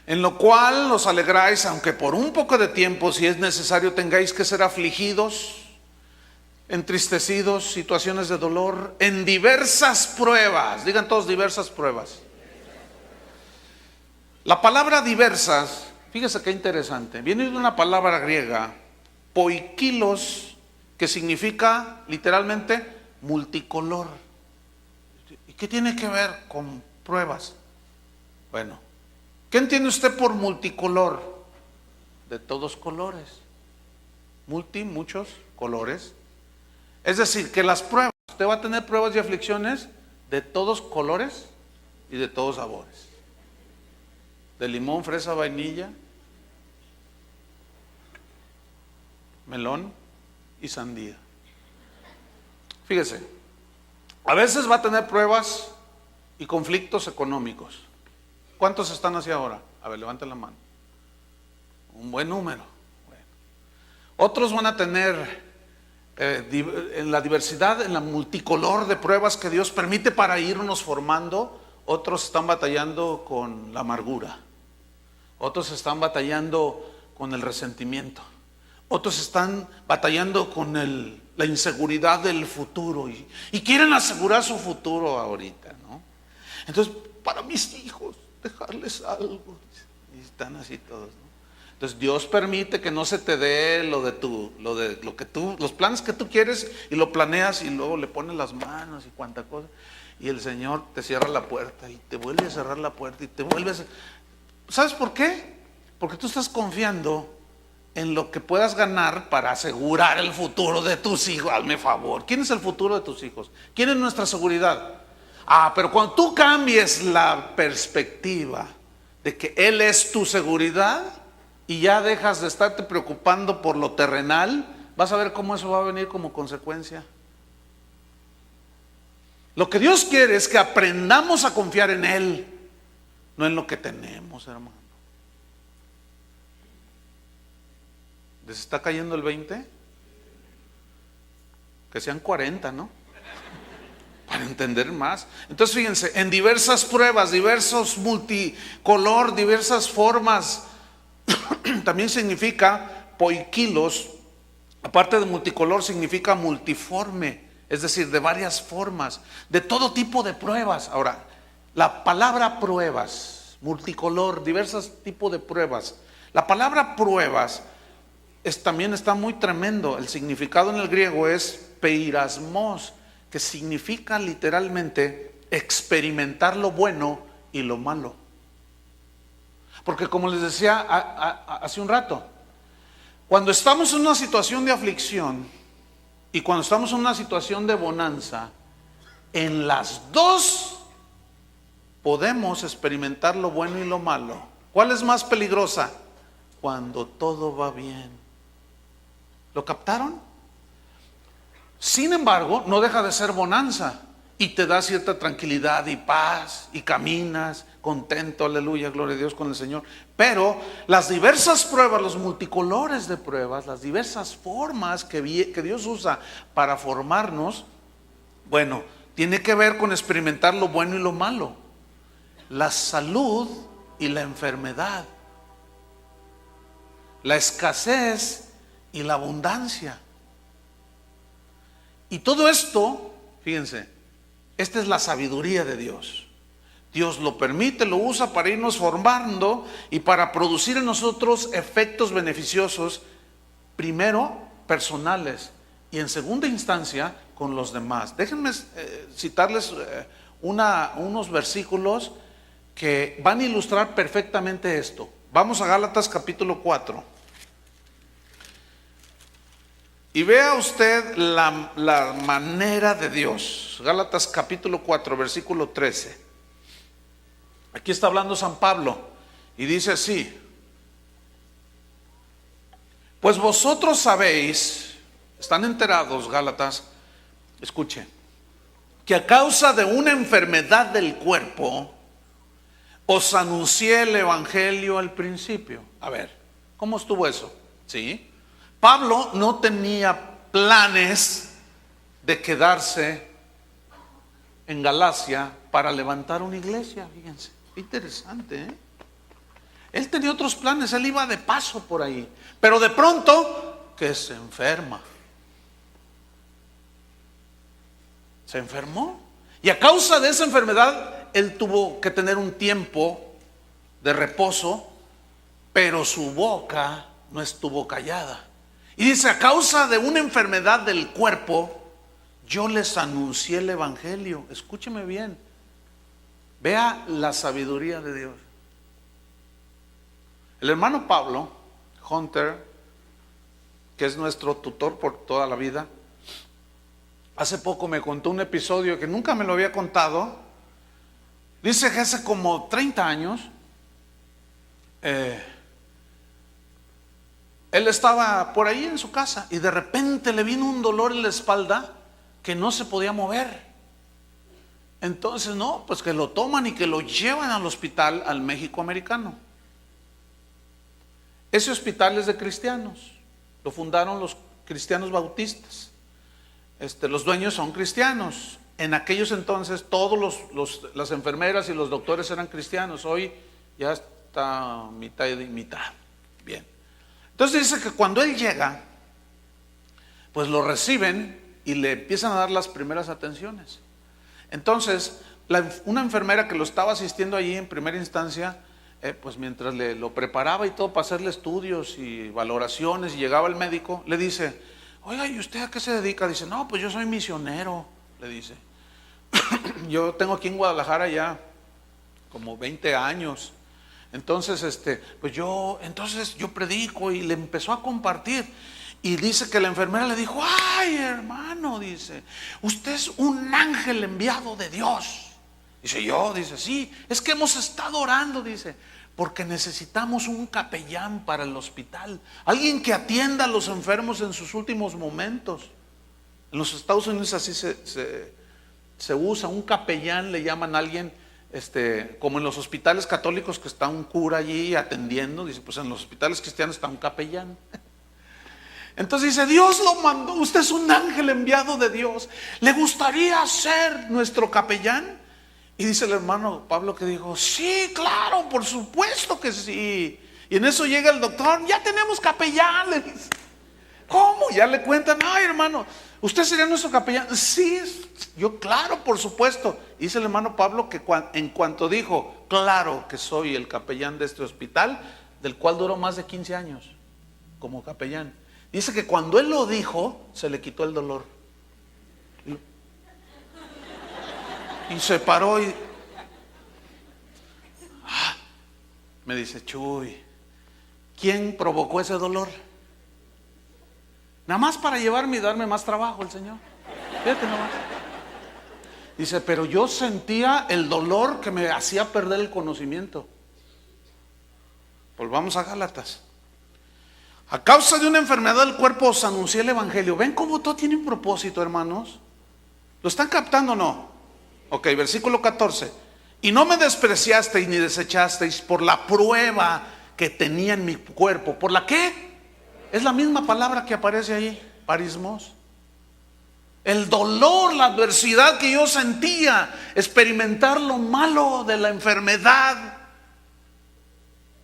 En lo cual os alegráis, aunque por un poco de tiempo, si es necesario, tengáis que ser afligidos, entristecidos, situaciones de dolor, en diversas pruebas. Digan todos, diversas pruebas. La palabra diversas, fíjese qué interesante, viene de una palabra griega, poikilos, que significa literalmente multicolor. ¿Y qué tiene que ver con pruebas? Bueno, ¿qué entiende usted por multicolor? De todos colores. Muchos colores. Es decir, que las pruebas, usted va a tener pruebas y aflicciones de todos colores y de todos sabores. De limón, fresa, vainilla, melón y sandía. Fíjese, a veces va a tener pruebas y conflictos económicos. ¿Cuántos están así ahora? A ver, levanten la mano. Un buen número. Bueno. Otros van a tener en la diversidad, en la multicolor de pruebas que Dios permite para irnos formando. Otros están batallando con la amargura. Otros están batallando con el resentimiento. Otros están batallando con la inseguridad del futuro y quieren asegurar su futuro ahorita, ¿no? Entonces, para mis hijos, dejarles algo. Y están así todos, ¿no? Entonces Dios permite que no se te dé los planes que tú quieres, y lo planeas y luego le pones las manos y cuánta cosa. Y el Señor te cierra la puerta y te vuelve a cerrar la puerta y te vuelves. ¿Sabes por qué? Porque tú estás confiando en lo que puedas ganar para asegurar el futuro de tus hijos. Hazme favor. ¿Quién es el futuro de tus hijos? ¿Quién es nuestra seguridad? Pero cuando tú cambies la perspectiva de que Él es tu seguridad y ya dejas de estarte preocupando por lo terrenal, vas a ver cómo eso va a venir como consecuencia. Lo que Dios quiere es que aprendamos a confiar en Él, no en lo que tenemos, hermano. ¿Les está cayendo el 20? Que sean 40, ¿no? Para entender más. Entonces fíjense, en diversas pruebas, diversos multicolor, diversas formas, también significa poikilos. Aparte de multicolor, significa multiforme, es decir, de varias formas, de todo tipo de pruebas. Ahora, la palabra pruebas, multicolor, diversos tipos de pruebas. La palabra pruebas también está muy tremendo. El significado en el griego es peirasmos, que significa literalmente experimentar lo bueno y lo malo. Porque como les decía hace un rato, cuando estamos en una situación de aflicción y cuando estamos en una situación de bonanza, en las dos podemos experimentar lo bueno y lo malo. ¿Cuál es más peligrosa? Cuando todo va bien. ¿Lo captaron? Sin embargo, no deja de ser bonanza y te da cierta tranquilidad y paz y caminas contento, aleluya, gloria a Dios con el Señor. Pero las diversas pruebas, los multicolores de pruebas, las diversas formas que Dios usa para formarnos, bueno, tiene que ver con experimentar lo bueno y lo malo, la salud y la enfermedad, la escasez y la abundancia. Y todo esto, fíjense, esta es la sabiduría de Dios. Dios lo permite, lo usa para irnos formando y para producir en nosotros efectos beneficiosos, primero personales y en segunda instancia con los demás. Déjenme citarles unos versículos que van a ilustrar perfectamente esto. Vamos a Gálatas capítulo 4. Y vea usted la manera de Dios. Gálatas capítulo 4, versículo 13. Aquí está hablando San Pablo y dice así: pues vosotros sabéis, están enterados, Gálatas, escuche, que a causa de una enfermedad del cuerpo os anuncié el evangelio al principio. A ver, ¿cómo estuvo eso? ¿Sí? Pablo no tenía planes de quedarse en Galacia para levantar una iglesia, fíjense, interesante, ¿eh? Él tenía otros planes, él iba de paso por ahí, pero de pronto que se enferma. Se enfermó y a causa de esa enfermedad él tuvo que tener un tiempo de reposo, pero su boca no estuvo callada. Y dice: a causa de una enfermedad del cuerpo, yo les anuncié el evangelio. Escúcheme bien, vea la sabiduría de Dios. El hermano Pablo Hunter, que es nuestro tutor por toda la vida, hace poco me contó un episodio que nunca me lo había contado. Dice que hace como 30 años él estaba por ahí en su casa y de repente le vino un dolor en la espalda que no se podía mover. Entonces, no, pues que lo toman y que lo llevan al hospital, al México americano. Ese hospital es de cristianos, lo fundaron los cristianos bautistas. Los dueños son cristianos. En aquellos entonces todos las enfermeras y los doctores eran cristianos. Hoy ya está mitad y mitad. Bien. Entonces dice que cuando él llega, pues lo reciben y le empiezan a dar las primeras atenciones. Entonces, una enfermera que lo estaba asistiendo allí en primera instancia, pues mientras lo preparaba y todo para hacerle estudios y valoraciones, y llegaba el médico, le dice: oiga, ¿y usted a qué se dedica? Dice: no, pues yo soy misionero, le dice. Yo tengo aquí en Guadalajara ya como 20 años. Entonces, pues yo predico, y le empezó a compartir. Y dice que la enfermera le dijo: ay, hermano, dice, usted es un ángel enviado de Dios. Dice: yo, dice, sí, es que hemos estado orando, dice, porque necesitamos un capellán para el hospital, alguien que atienda a los enfermos en sus últimos momentos. En los Estados Unidos así se usa, un capellán le llaman a alguien, como en los hospitales católicos que está un cura allí atendiendo. Dice: pues en los hospitales cristianos está un capellán. Entonces dice: Dios lo mandó, usted es un ángel enviado de Dios, ¿le gustaría ser nuestro capellán? Y dice el hermano Pablo que dijo: sí, claro, por supuesto que sí. Y en eso llega el doctor: ya tenemos capellán, le dice. ¿Cómo? Ya le cuentan: ay, hermano, ¿usted sería nuestro capellán? Sí, yo, claro, por supuesto. Y dice el hermano Pablo que en cuanto dijo: claro que soy el capellán de este hospital, del cual duró más de 15 años como capellán, dice que cuando él lo dijo, se le quitó el dolor. Y se paró y me dice: Chuy, ¿quién provocó ese dolor? Nada más para llevarme y darme más trabajo el Señor. Fíjate nomás. Dice: pero yo sentía el dolor que me hacía perder el conocimiento. Volvamos a Gálatas. A causa de una enfermedad del cuerpo os anuncié el evangelio. ¿Ven cómo todo tiene un propósito, hermanos? ¿Lo están captando o no? Ok, versículo 14. Y no me despreciasteis ni desechasteis por la prueba que tenía en mi cuerpo. ¿Por la qué? Es la misma palabra que aparece ahí, parismos. El dolor, la adversidad que yo sentía, experimentar lo malo de la enfermedad.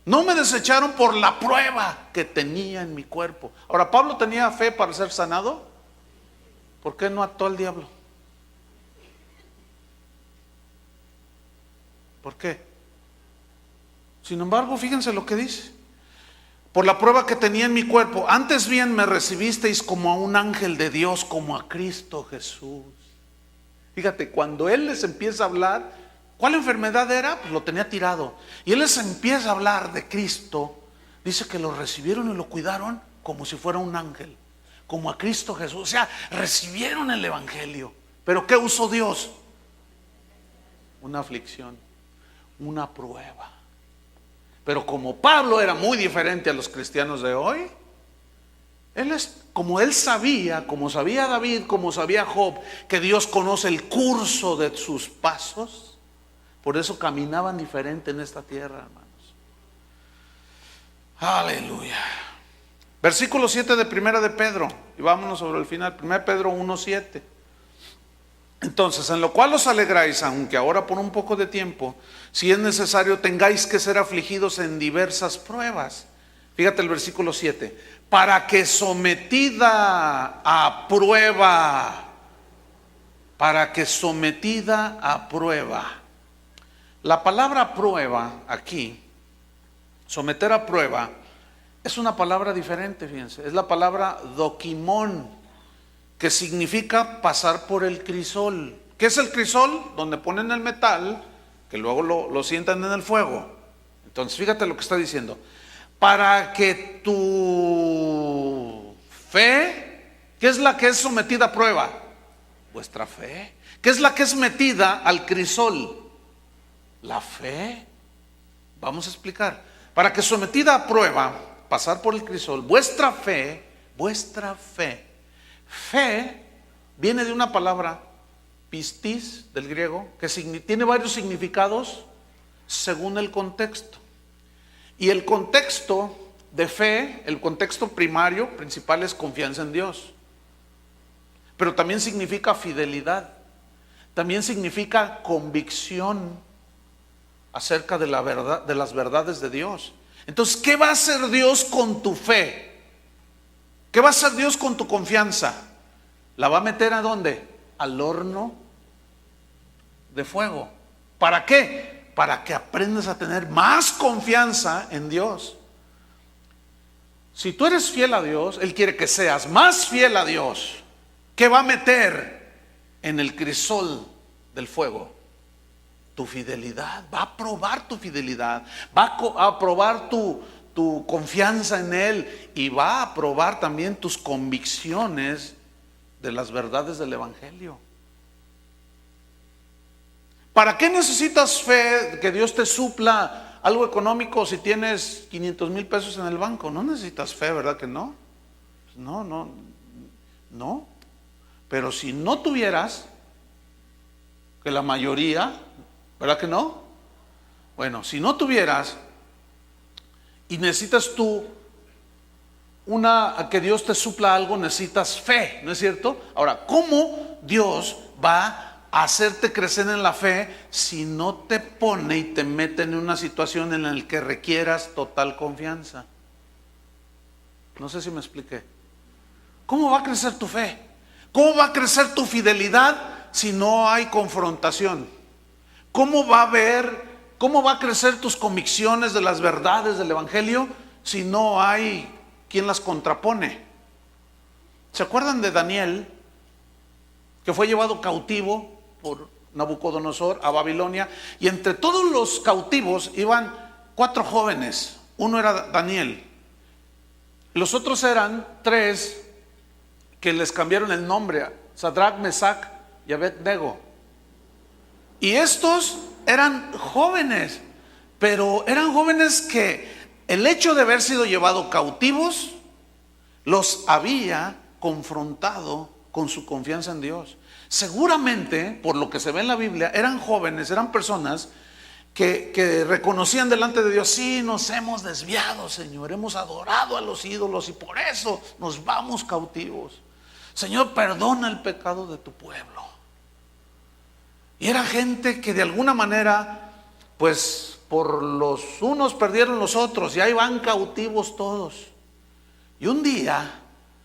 No me desecharon por la prueba que tenía en mi cuerpo. Ahora, ¿Pablo tenía fe para ser sanado? ¿Por qué no actuó el diablo? ¿Por qué? Sin embargo, fíjense lo que dice: por la prueba que tenía en mi cuerpo, antes bien me recibisteis como a un ángel de Dios, como a Cristo Jesús. Fíjate, cuando él les empieza a hablar, ¿cuál enfermedad era? Pues lo tenía tirado. Y él les empieza a hablar de Cristo. Dice que lo recibieron y lo cuidaron como si fuera un ángel, como a Cristo Jesús. O sea, recibieron el evangelio. ¿Pero qué usó Dios? Una aflicción, una prueba. Pero como Pablo era muy diferente a los cristianos de hoy, como él sabía, como sabía David, como sabía Job, que Dios conoce el curso de sus pasos, por eso caminaban diferente en esta tierra, hermanos. Aleluya. Versículo 7 de Primera de Pedro, y vámonos sobre el final. 1 Pedro 1:7. Entonces, en lo cual os alegráis, aunque ahora por un poco de tiempo, si es necesario, tengáis que ser afligidos en diversas pruebas. Fíjate el versículo 7. Para que sometida a prueba, La palabra prueba aquí, someter a prueba, es una palabra diferente, fíjense. Es la palabra dokimón, que significa pasar por el crisol. ¿Qué es el crisol? Donde ponen el metal, que luego lo sientan en el fuego. Entonces fíjate lo que está diciendo: para que tu fe, ¿qué es la que es sometida a prueba? Vuestra fe. ¿Qué es la que es metida al crisol? La fe. Vamos a explicar. Para que sometida a prueba, pasar por el crisol, vuestra fe. Fe viene de una palabra, pistis, del griego, que tiene varios significados según el contexto. Y el contexto de fe, el contexto principal es confianza en Dios. Pero también significa fidelidad. También significa convicción acerca de la verdad, de las verdades de Dios. Entonces, ¿qué va a hacer Dios con tu fe? ¿Qué va a hacer Dios con tu confianza? ¿La va a meter a dónde? Al horno de fuego. ¿Para qué? para que aprendas a tener más confianza en Dios. Si tú eres fiel a Dios, Él quiere que seas más fiel a Dios. ¿Qué va a meter en el crisol del fuego? Tu fidelidad. Va a probar tu fidelidad, va a probar tu confianza en Él, y va a probar también tus convicciones de las verdades del Evangelio. ¿Para qué necesitas fe que Dios te supla algo económico si tienes 500,000 pesos en el banco? No necesitas fe, ¿verdad que no? No. Pero si no tuvieras, que la mayoría, ¿verdad que no? Bueno, si no tuvieras y necesitas tú que Dios te supla algo, necesitas fe, ¿no es cierto? Ahora, ¿cómo Dios va a hacerte crecer en la fe si no te pone y te mete en una situación en la que requieras total confianza? No sé si me expliqué. ¿Cómo va a crecer tu fe? ¿Cómo va a crecer tu fidelidad si no hay confrontación? ¿Cómo va a crecer tus convicciones de las verdades del Evangelio si no hay quien las contrapone? ¿Se acuerdan de Daniel, que fue llevado cautivo por Nabucodonosor a Babilonia? Y entre todos los cautivos iban 4 jóvenes. Uno era Daniel. Los otros eran 3 que les cambiaron el nombre: Sadrach, Mesach y Abednego. Y estos eran jóvenes, pero eran jóvenes que el hecho de haber sido llevados cautivos los había confrontado con su confianza en Dios. Seguramente, por lo que se ve en la Biblia, eran jóvenes, eran personas que reconocían delante de Dios: sí, nos hemos desviado, Señor, hemos adorado a los ídolos y por eso nos vamos cautivos. Señor, perdona el pecado de tu pueblo. Y era gente que de alguna manera, pues por los unos perdieron los otros, y ahí van cautivos todos. Y un día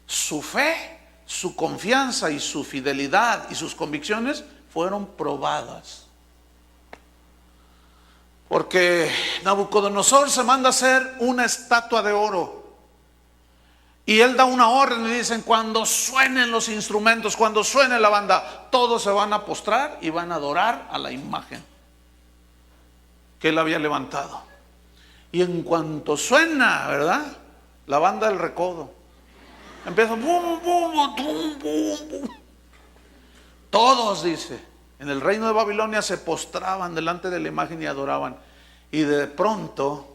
su fe, su confianza y su fidelidad y sus convicciones fueron probadas. Porque Nabucodonosor se manda a hacer una estatua de oro. Y él da una orden y dicen: cuando suenen los instrumentos, cuando suene la banda, todos se van a postrar y van a adorar a la imagen que él había levantado. Y en cuanto suena, ¿verdad?, la banda del recodo, empieza bum, bum, bum, bum, bum. Todos, dice, en el reino de Babilonia se postraban delante de la imagen y adoraban. Y de pronto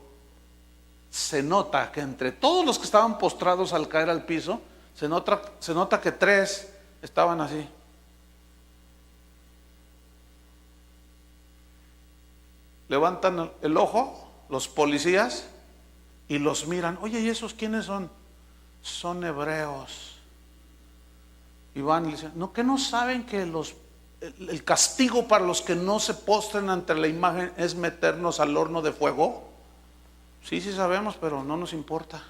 se nota que entre todos los que estaban postrados al caer al piso, se nota que 3 estaban así. Levantan el ojo los policías y los miran. Oye, ¿y esos quiénes son? Son hebreos. Y van y le dicen: ¿no que no saben que el castigo para los que no se postren ante la imagen es meternos al horno de fuego? Sí sabemos, pero no nos importa.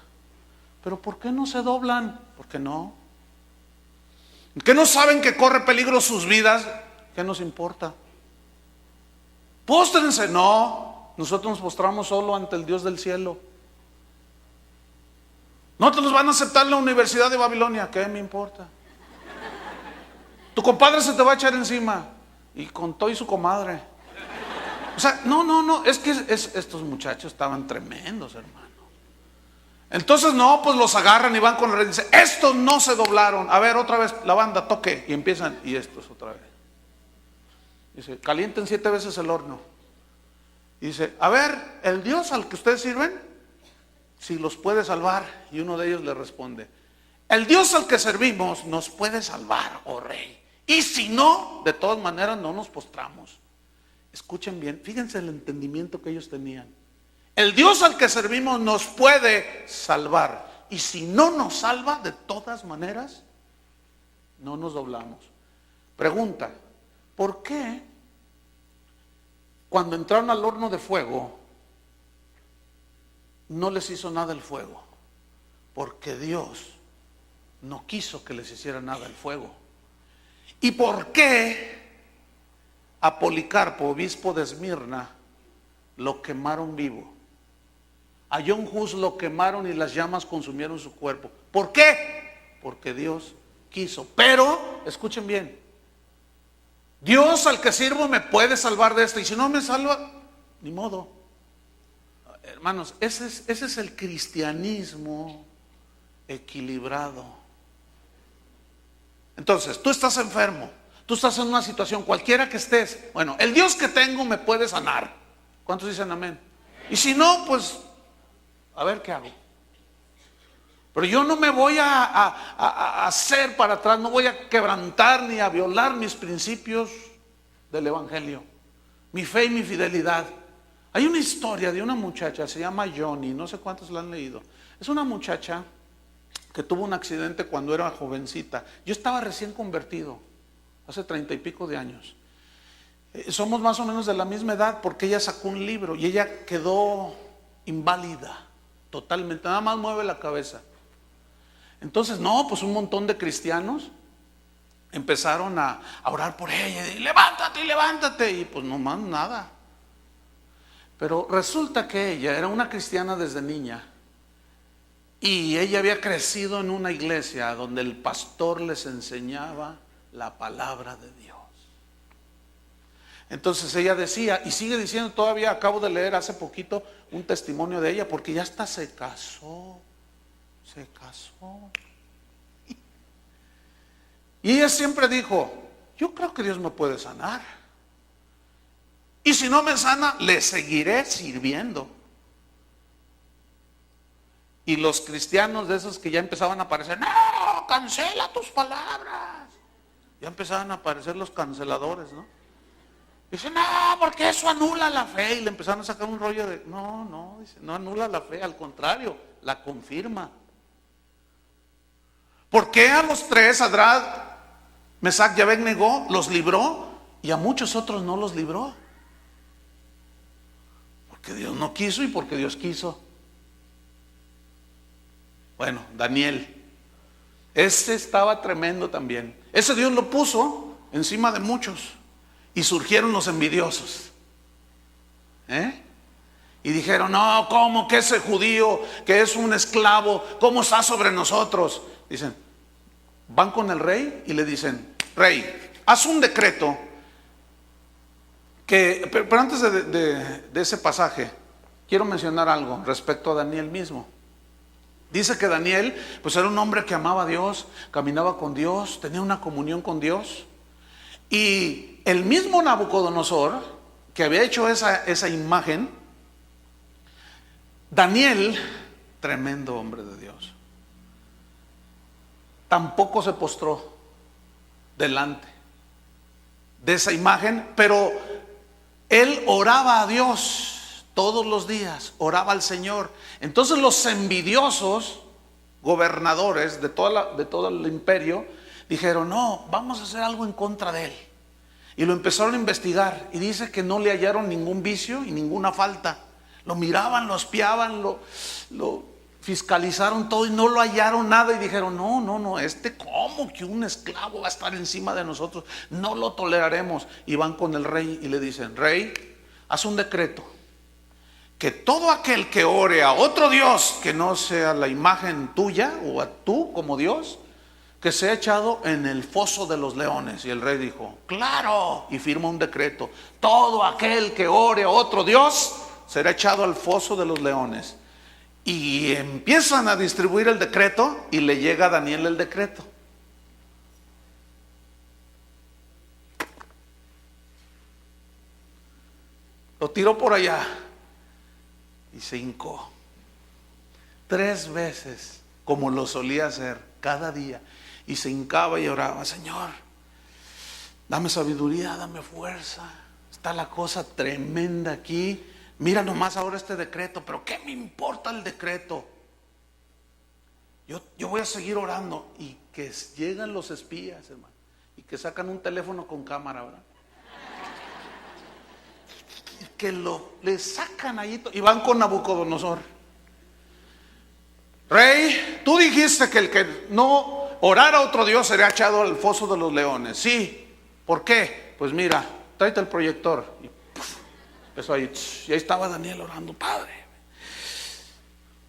¿Pero por qué no se doblan? ¿Por qué no? ¿Que no saben que corre peligro sus vidas? ¿Qué nos importa? Póstrense. No, nosotros nos postramos solo ante el Dios del cielo. No te los van a aceptar en la Universidad de Babilonia. ¿Qué me importa? Tu compadre se te va a echar encima, y con todo y su comadre. O sea, no, es que estos muchachos estaban tremendos, hermano. Entonces, no, pues los agarran y van con el rey y dicen: estos no se doblaron. A ver, otra vez, la banda, toque. Y empiezan, y estos otra vez. Dice: calienten 7 veces el horno. Y dice: a ver, el Dios al que ustedes sirven, si los puede salvar. Y uno de ellos le responde: el Dios al que servimos nos puede salvar, oh rey. Y si no, de todas maneras no nos postramos. Escuchen bien, fíjense el entendimiento que ellos tenían. El Dios al que servimos nos puede salvar, y si no nos salva, de todas maneras no nos doblamos. Pregunta: ¿por qué cuando entraron al horno de fuego no les hizo nada el fuego? Porque Dios no quiso que les hiciera nada el fuego. ¿Y por qué a Policarpo, obispo de Esmirna, lo quemaron vivo. A John Hus lo quemaron y las llamas consumieron su cuerpo. ¿Por qué? Porque Dios quiso. Pero, escuchen bien, Dios al que sirvo me puede salvar de esto, y si no me salva, ni modo. Hermanos, ese es el cristianismo equilibrado. Entonces, tú estás enfermo, tú estás en una situación, cualquiera que estés, bueno, el Dios que tengo me puede sanar. ¿Cuántos dicen amén? Y si no, pues, a ver qué hago. Pero yo no me voy a hacer para atrás, no voy a quebrantar ni a violar mis principios del Evangelio, mi fe y mi fidelidad. Hay una historia de una muchacha, se llama Johnny, no sé cuántos la han leído. Es una muchacha que tuvo un accidente cuando era jovencita. Yo estaba recién convertido, hace 30 y pico de años. Somos más o menos de la misma edad, porque ella sacó un libro y ella quedó inválida totalmente, nada más mueve la cabeza. Entonces, no, pues un montón de cristianos empezaron a orar por ella, y levántate, levántate, y pues no más nada. Pero resulta que ella era una cristiana desde niña, y ella había crecido en una iglesia donde el pastor les enseñaba la palabra de Dios. Entonces ella decía, y sigue diciendo todavía, acabo de leer hace poquito un testimonio de ella, porque ya hasta se casó. Y ella siempre dijo, yo creo que Dios me puede sanar, y si no me sana, le seguiré sirviendo. Y los cristianos de esos que ya empezaban a aparecer, no, cancela tus palabras. Ya empezaban a aparecer los canceladores, ¿no? Dicen, no, porque eso anula la fe. Y le empezaron a sacar un rollo de, no, dice, no anula la fe, al contrario, la confirma. ¿Por qué a los tres, Sadrach, Mesach y Abednego, los libró y a muchos otros no los libró? Porque Dios no quiso y porque Dios quiso. Bueno, Daniel, ese estaba tremendo también. Ese Dios lo puso encima de muchos y surgieron los envidiosos. Y dijeron, no, ¿cómo que ese judío que es un esclavo, cómo está sobre nosotros? Dicen, van con el rey y le dicen, rey, haz un decreto que, pero antes de ese pasaje, quiero mencionar algo respecto a Daniel mismo. Dice que Daniel, pues era un hombre que amaba a Dios, caminaba con Dios, tenía una comunión con Dios. Y el mismo Nabucodonosor, que había hecho esa imagen, Daniel, tremendo hombre de Dios, tampoco se postró delante de esa imagen, pero él oraba a Dios todos los días, oraba al Señor. Entonces los envidiosos gobernadores de todo el imperio dijeron, no, vamos a hacer algo en contra de él. Y lo empezaron a investigar, y dice que no le hallaron ningún vicio y ninguna falta. Lo miraban, lo espiaban, lo fiscalizaron todo y no lo hallaron nada. Y dijeron, no, ¿cómo que un esclavo va a estar encima de nosotros? No lo toleraremos. Y van con el rey y le dicen, rey, haz un decreto que todo aquel que ore a otro Dios que no sea la imagen tuya o a tú como Dios, que sea echado en el foso de los leones. Y el rey dijo, claro, y firma un decreto, todo aquel que ore a otro Dios será echado al foso de los leones. Y empiezan a distribuir el decreto, y le llega a Daniel el decreto. Lo tiró por allá y se hincó 3 veces, como lo solía hacer cada día, y se hincaba y oraba, Señor, dame sabiduría, dame fuerza, está la cosa tremenda aquí, mira nomás ahora este decreto, pero ¿qué me importa el decreto? Yo voy a seguir orando. Y que llegan los espías, hermano, y que sacan un teléfono con cámara, ¿verdad? Que le sacan ahí y van con Nabucodonosor. Rey, tú dijiste que el que no orara a otro Dios sería echado al foso de los leones. Sí, ¿por qué? Pues mira, tráete el proyector. Y Empezó ahí, y ahí estaba Daniel orando: Padre,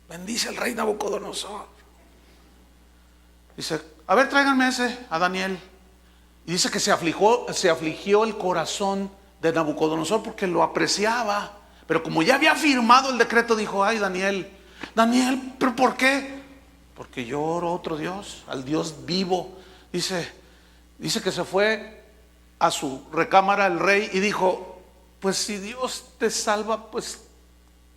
bendice al rey Nabucodonosor. Dice: a ver, tráiganme a Daniel. Y dice que se afligió el corazón de Nabucodonosor porque lo apreciaba. Pero como ya había firmado el decreto, dijo: ay, Daniel, ¿pero por qué? Porque yo oro a otro Dios, al Dios vivo. Dice que se fue a su recámara el rey y dijo: pues si Dios te salva, pues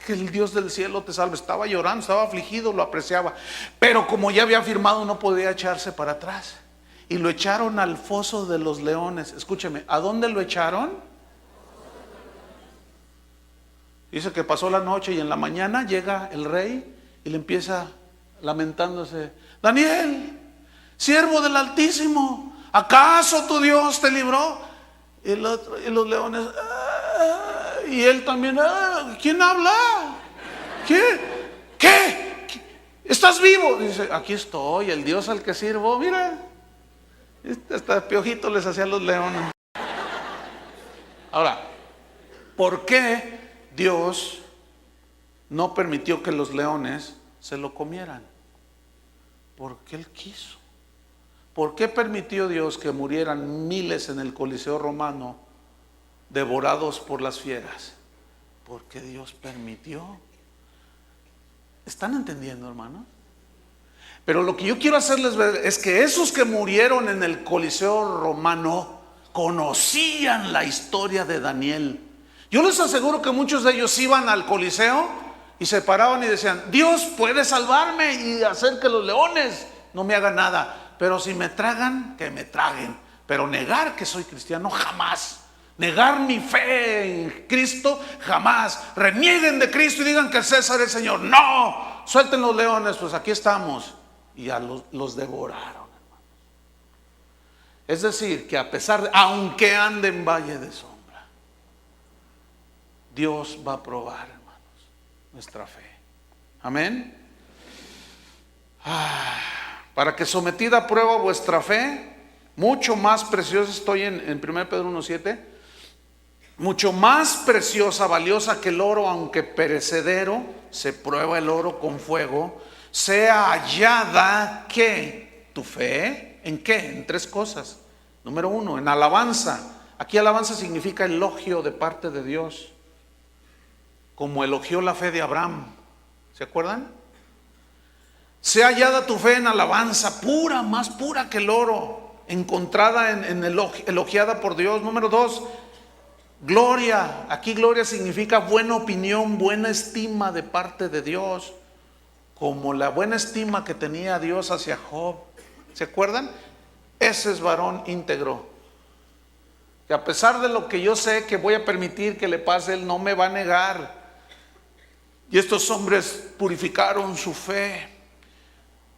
que el Dios del cielo te salve. Estaba llorando, estaba afligido, lo apreciaba. Pero como ya había firmado, no podía echarse para atrás. Y lo echaron al foso de los leones. Escúcheme, ¿a dónde lo echaron? Dice que pasó la noche y en la mañana llega el rey y le empieza lamentándose: Daniel, siervo del Altísimo, ¿acaso tu Dios te libró? Y los leones, y él también, ¿quién habla? ¿Qué? ¿Estás vivo? Dice: aquí estoy, el Dios al que sirvo, mira. Hasta piojito les hacía a los leones. Ahora, ¿por qué Dios no permitió que los leones se lo comieran? Porque Él quiso. ¿Por qué permitió Dios que murieran miles en el Coliseo romano devorados por las fieras? Porque Dios permitió. ¿Están entendiendo, hermanos? Pero lo que yo quiero hacerles ver es que esos que murieron en el Coliseo romano conocían la historia de Daniel. Yo les aseguro que muchos de ellos iban al Coliseo y se paraban y decían: Dios puede salvarme y hacer que los leones no me hagan nada, pero si me tragan, que me traguen. Pero negar que soy cristiano, jamás. Negar mi fe en Cristo, jamás. Renieguen de Cristo y digan que César es Señor. No, suelten los leones, pues aquí estamos. Y ya los devoraron. Es decir, que a pesar de, aunque ande en valle de sombra, Dios va a probar, hermanos, nuestra fe. Amén. Para que sometida a prueba vuestra fe, mucho más preciosa, estoy en 1 Pedro 1:7, mucho más preciosa, valiosa que el oro, aunque perecedero, se prueba el oro con fuego, sea hallada, ¿qué? Tu fe, ¿en qué? En tres cosas. Número uno, en alabanza. Aquí alabanza significa elogio de parte de Dios, como elogió la fe de Abraham. ¿Se acuerdan? Sea hallada tu fe en alabanza, pura, más pura que el oro, encontrada elogiada por Dios. Número dos, gloria. Aquí gloria significa buena opinión, buena estima de parte de Dios, como la buena estima que tenía Dios hacia Job. ¿Se acuerdan? Ese es varón íntegro, que a pesar de lo que yo sé que voy a permitir que le pase, él no me va a negar. Y estos hombres purificaron su fe.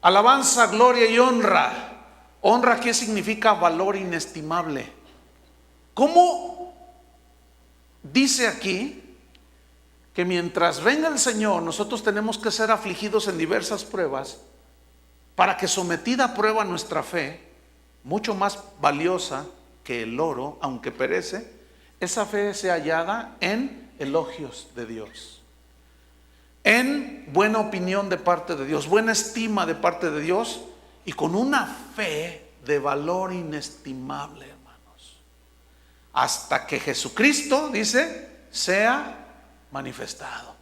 Alabanza, gloria y honra. Honra, ¿qué significa? Valor inestimable. ¿Cómo dice aquí que mientras venga el Señor, nosotros tenemos que ser afligidos en diversas pruebas, para que sometida a prueba nuestra fe, mucho más valiosa que el oro, aunque perece, esa fe sea hallada en elogios de Dios, en buena opinión de parte de Dios, buena estima de parte de Dios, y con una fe de valor inestimable, hermanos, hasta que Jesucristo, dice, sea manifestado.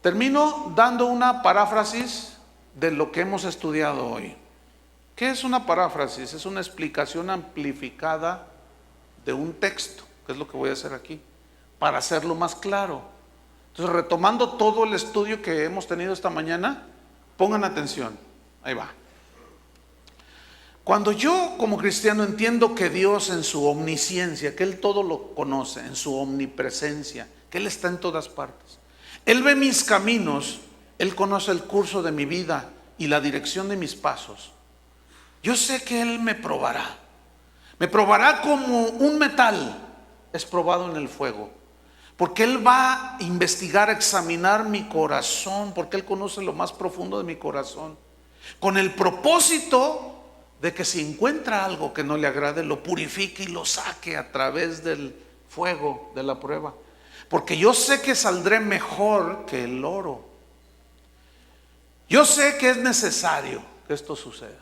Termino dando una paráfrasis de lo que hemos estudiado hoy. ¿Qué es una paráfrasis? Es una explicación amplificada de un texto, que es lo que voy a hacer aquí, para hacerlo más claro. Entonces, retomando todo el estudio que hemos tenido esta mañana, pongan atención, ahí va. Cuando yo como cristiano entiendo que Dios en su omnisciencia, que Él todo lo conoce, en su omnipresencia, que Él está en todas partes, Él ve mis caminos, Él conoce el curso de mi vida y la dirección de mis pasos, yo sé que Él me probará como un metal es probado en el fuego, porque Él va a investigar, a examinar mi corazón, porque Él conoce lo más profundo de mi corazón, con el propósito de que si encuentra algo que no le agrade, lo purifique y lo saque a través del fuego de la prueba, porque yo sé que saldré mejor que el oro. Yo sé que es necesario que esto suceda.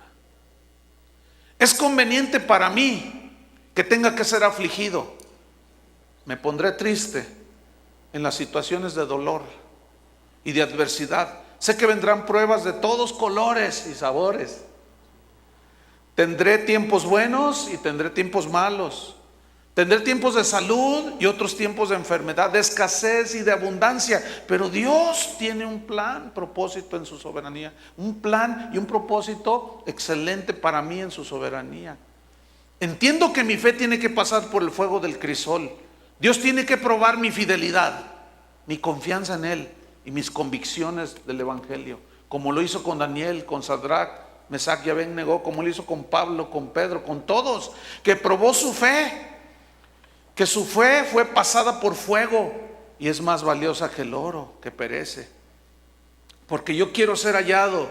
Es conveniente para mí que tenga que ser afligido. Me pondré triste en las situaciones de dolor y de adversidad. Sé que vendrán pruebas de todos colores y sabores. Tendré tiempos buenos y tendré tiempos malos. Tendré tiempos de salud y otros tiempos de enfermedad, de escasez y de abundancia. Pero Dios tiene un plan, propósito en su soberanía. Un plan y un propósito excelente para mí en su soberanía. Entiendo que mi fe tiene que pasar por el fuego del crisol. Dios tiene que probar mi fidelidad, mi confianza en Él y mis convicciones del Evangelio. Como lo hizo con Daniel, con Sadrach, Mesach y Abednego, como lo hizo con Pablo, con Pedro, con todos. Que probó su fe. Que su fe fue pasada por fuego y es más valiosa que el oro que perece. Porque yo quiero ser hallado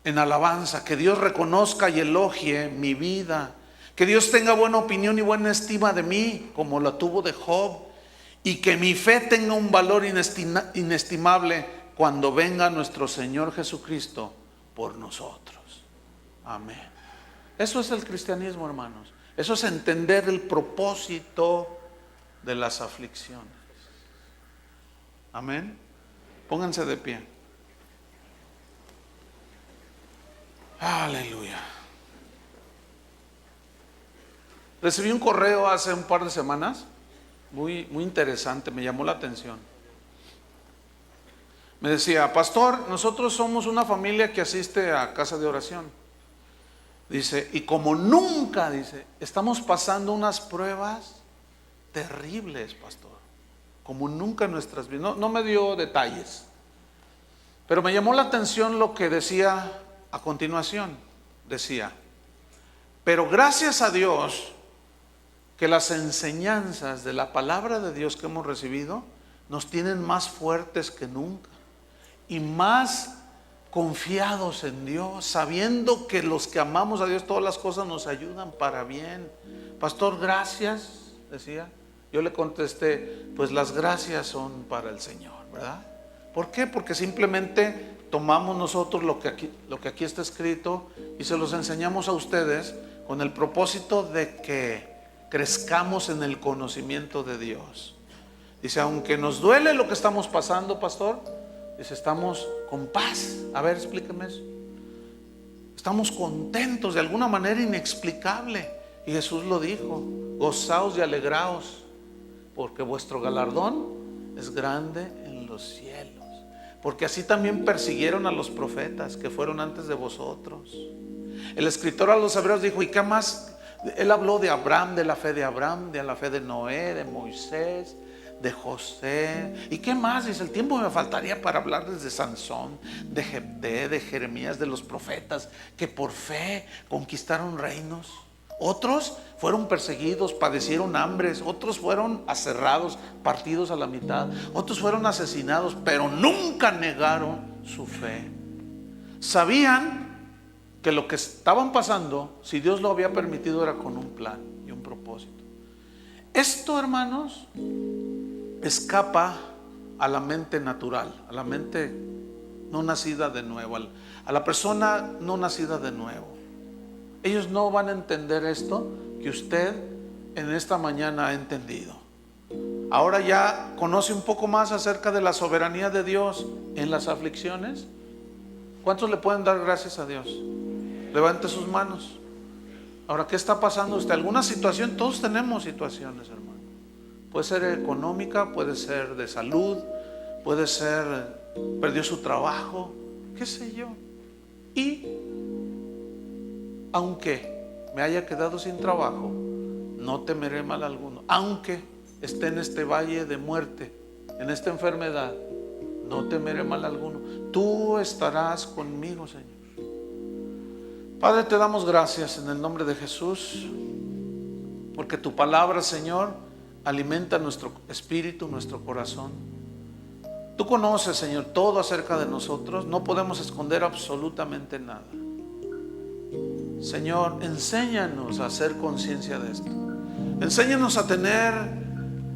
en alabanza, que Dios reconozca y elogie mi vida, que Dios tenga buena opinión y buena estima de mí, como la tuvo de Job, y que mi fe tenga un valor inestimable cuando venga nuestro Señor Jesucristo por nosotros. Amén. Eso es el cristianismo, hermanos. Eso es entender el propósito de las aflicciones. Amén. Pónganse de pie. Aleluya. Recibí un correo hace un par de semanas, muy interesante, me llamó la atención. Me decía: pastor, nosotros somos una familia que asiste a casa de oración. Dice, y como nunca, dice, estamos pasando unas pruebas terribles, pastor. Como nunca en nuestras vidas. No me dio detalles, pero me llamó la atención lo que decía a continuación. Decía: pero gracias a Dios que las enseñanzas de la palabra de Dios que hemos recibido nos tienen más fuertes que nunca y más confiados en Dios, sabiendo que los que amamos a Dios todas las cosas nos ayudan para bien. Pastor, gracias, decía. Yo le contesté: pues las gracias son para el Señor, ¿verdad? ¿Por qué? Porque simplemente tomamos nosotros lo que aquí está escrito y se los enseñamos a ustedes con el propósito de que crezcamos en el conocimiento de Dios. Dice: aunque nos duele lo que estamos pasando, pastor, dice, estamos con paz. A ver, explíqueme eso. Estamos contentos de alguna manera inexplicable. Y Jesús lo dijo: gozaos y alegraos, porque vuestro galardón es grande en los cielos. Porque así también persiguieron a los profetas que fueron antes de vosotros. El escritor a los hebreos dijo: ¿y qué más? Él habló de Abraham, de la fe de Abraham, de la fe de Noé, de Moisés, de José. ¿Y qué más? Dice: el tiempo me faltaría para hablarles de Sansón, de Jefté, de Jeremías, de los profetas que por fe conquistaron reinos. Otros fueron perseguidos, padecieron hambres. Otros fueron aserrados, partidos a la mitad. Otros fueron asesinados, pero nunca negaron su fe. Sabían que lo que estaban pasando, si Dios lo había permitido, era con un plan y un propósito. Esto, hermanos, escapa a la mente natural, a la mente no nacida de nuevo, a la persona no nacida de nuevo. Ellos no van a entender esto que usted en esta mañana ha entendido. Ahora ya conoce un poco más acerca de la soberanía de Dios en las aflicciones. ¿Cuántos le pueden dar gracias a Dios? Levante sus manos. Ahora, ¿qué está pasando usted? ¿Alguna situación? Todos tenemos situaciones, hermano. Puede ser económica, puede ser de salud, puede ser perdió su trabajo, qué sé yo. Y aunque me haya quedado sin trabajo, no temeré mal alguno. Aunque esté en este valle de muerte, en esta enfermedad, no temeré mal alguno. Tú estarás conmigo, Señor. Padre, te damos gracias en el nombre de Jesús, porque tu palabra, Señor, alimenta nuestro espíritu, nuestro corazón. Tú conoces, Señor, todo acerca de nosotros. No podemos esconder absolutamente nada. Señor, enséñanos a hacer conciencia de esto. Enséñanos a tener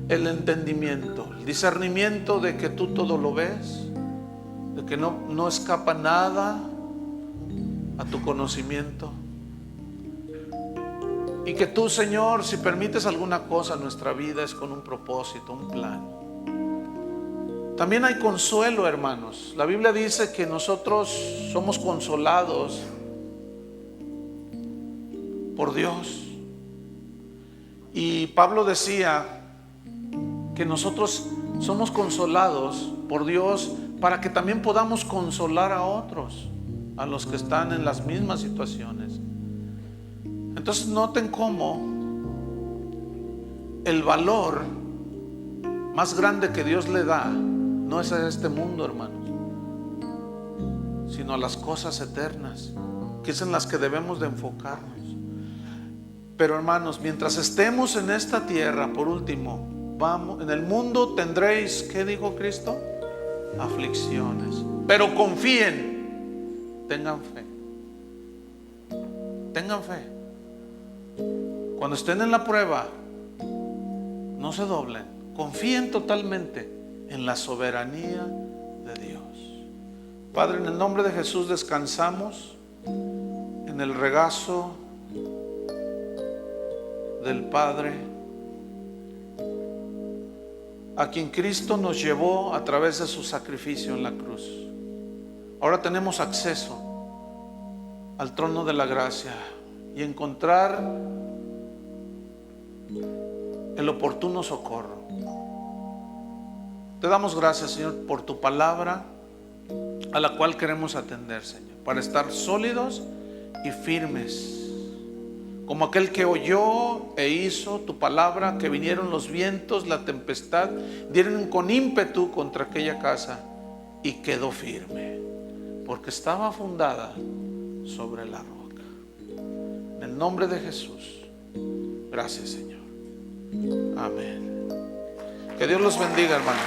el entendimiento, el discernimiento de que tú todo lo ves, de que no escapa nada a tu conocimiento. Y que tú, Señor, si permites alguna cosa en nuestra vida, es con un propósito, un plan. También hay consuelo, hermanos. La Biblia dice que nosotros somos consolados por Dios. Y Pablo decía que nosotros somos consolados por Dios para que también podamos consolar a otros, a los que están en las mismas situaciones. Entonces noten cómo el valor más grande que Dios le da no es a este mundo, hermanos, sino a las cosas eternas, que es en las que debemos de enfocarnos. Pero hermanos, mientras estemos en esta tierra, por último, vamos, en el mundo tendréis, ¿qué dijo Cristo? Aflicciones. Pero confíen, tengan fe. Tengan fe. Cuando estén en la prueba, no se doblen. Confíen totalmente en la soberanía de Dios. Padre, en el nombre de Jesús descansamos en el regazo del Padre, a quien Cristo nos llevó a través de su sacrificio en la cruz. Ahora tenemos acceso al trono de la gracia y encontrar el oportuno socorro. Te damos gracias, Señor, por tu palabra, a la cual queremos atender, Señor, para estar sólidos y firmes, como aquel que oyó e hizo tu palabra, que vinieron los vientos, la tempestad, dieron con ímpetu contra aquella casa y quedó firme, porque estaba fundada sobre la roca. En el nombre de Jesús, gracias, Señor. Amén. Que Dios los bendiga, hermanos.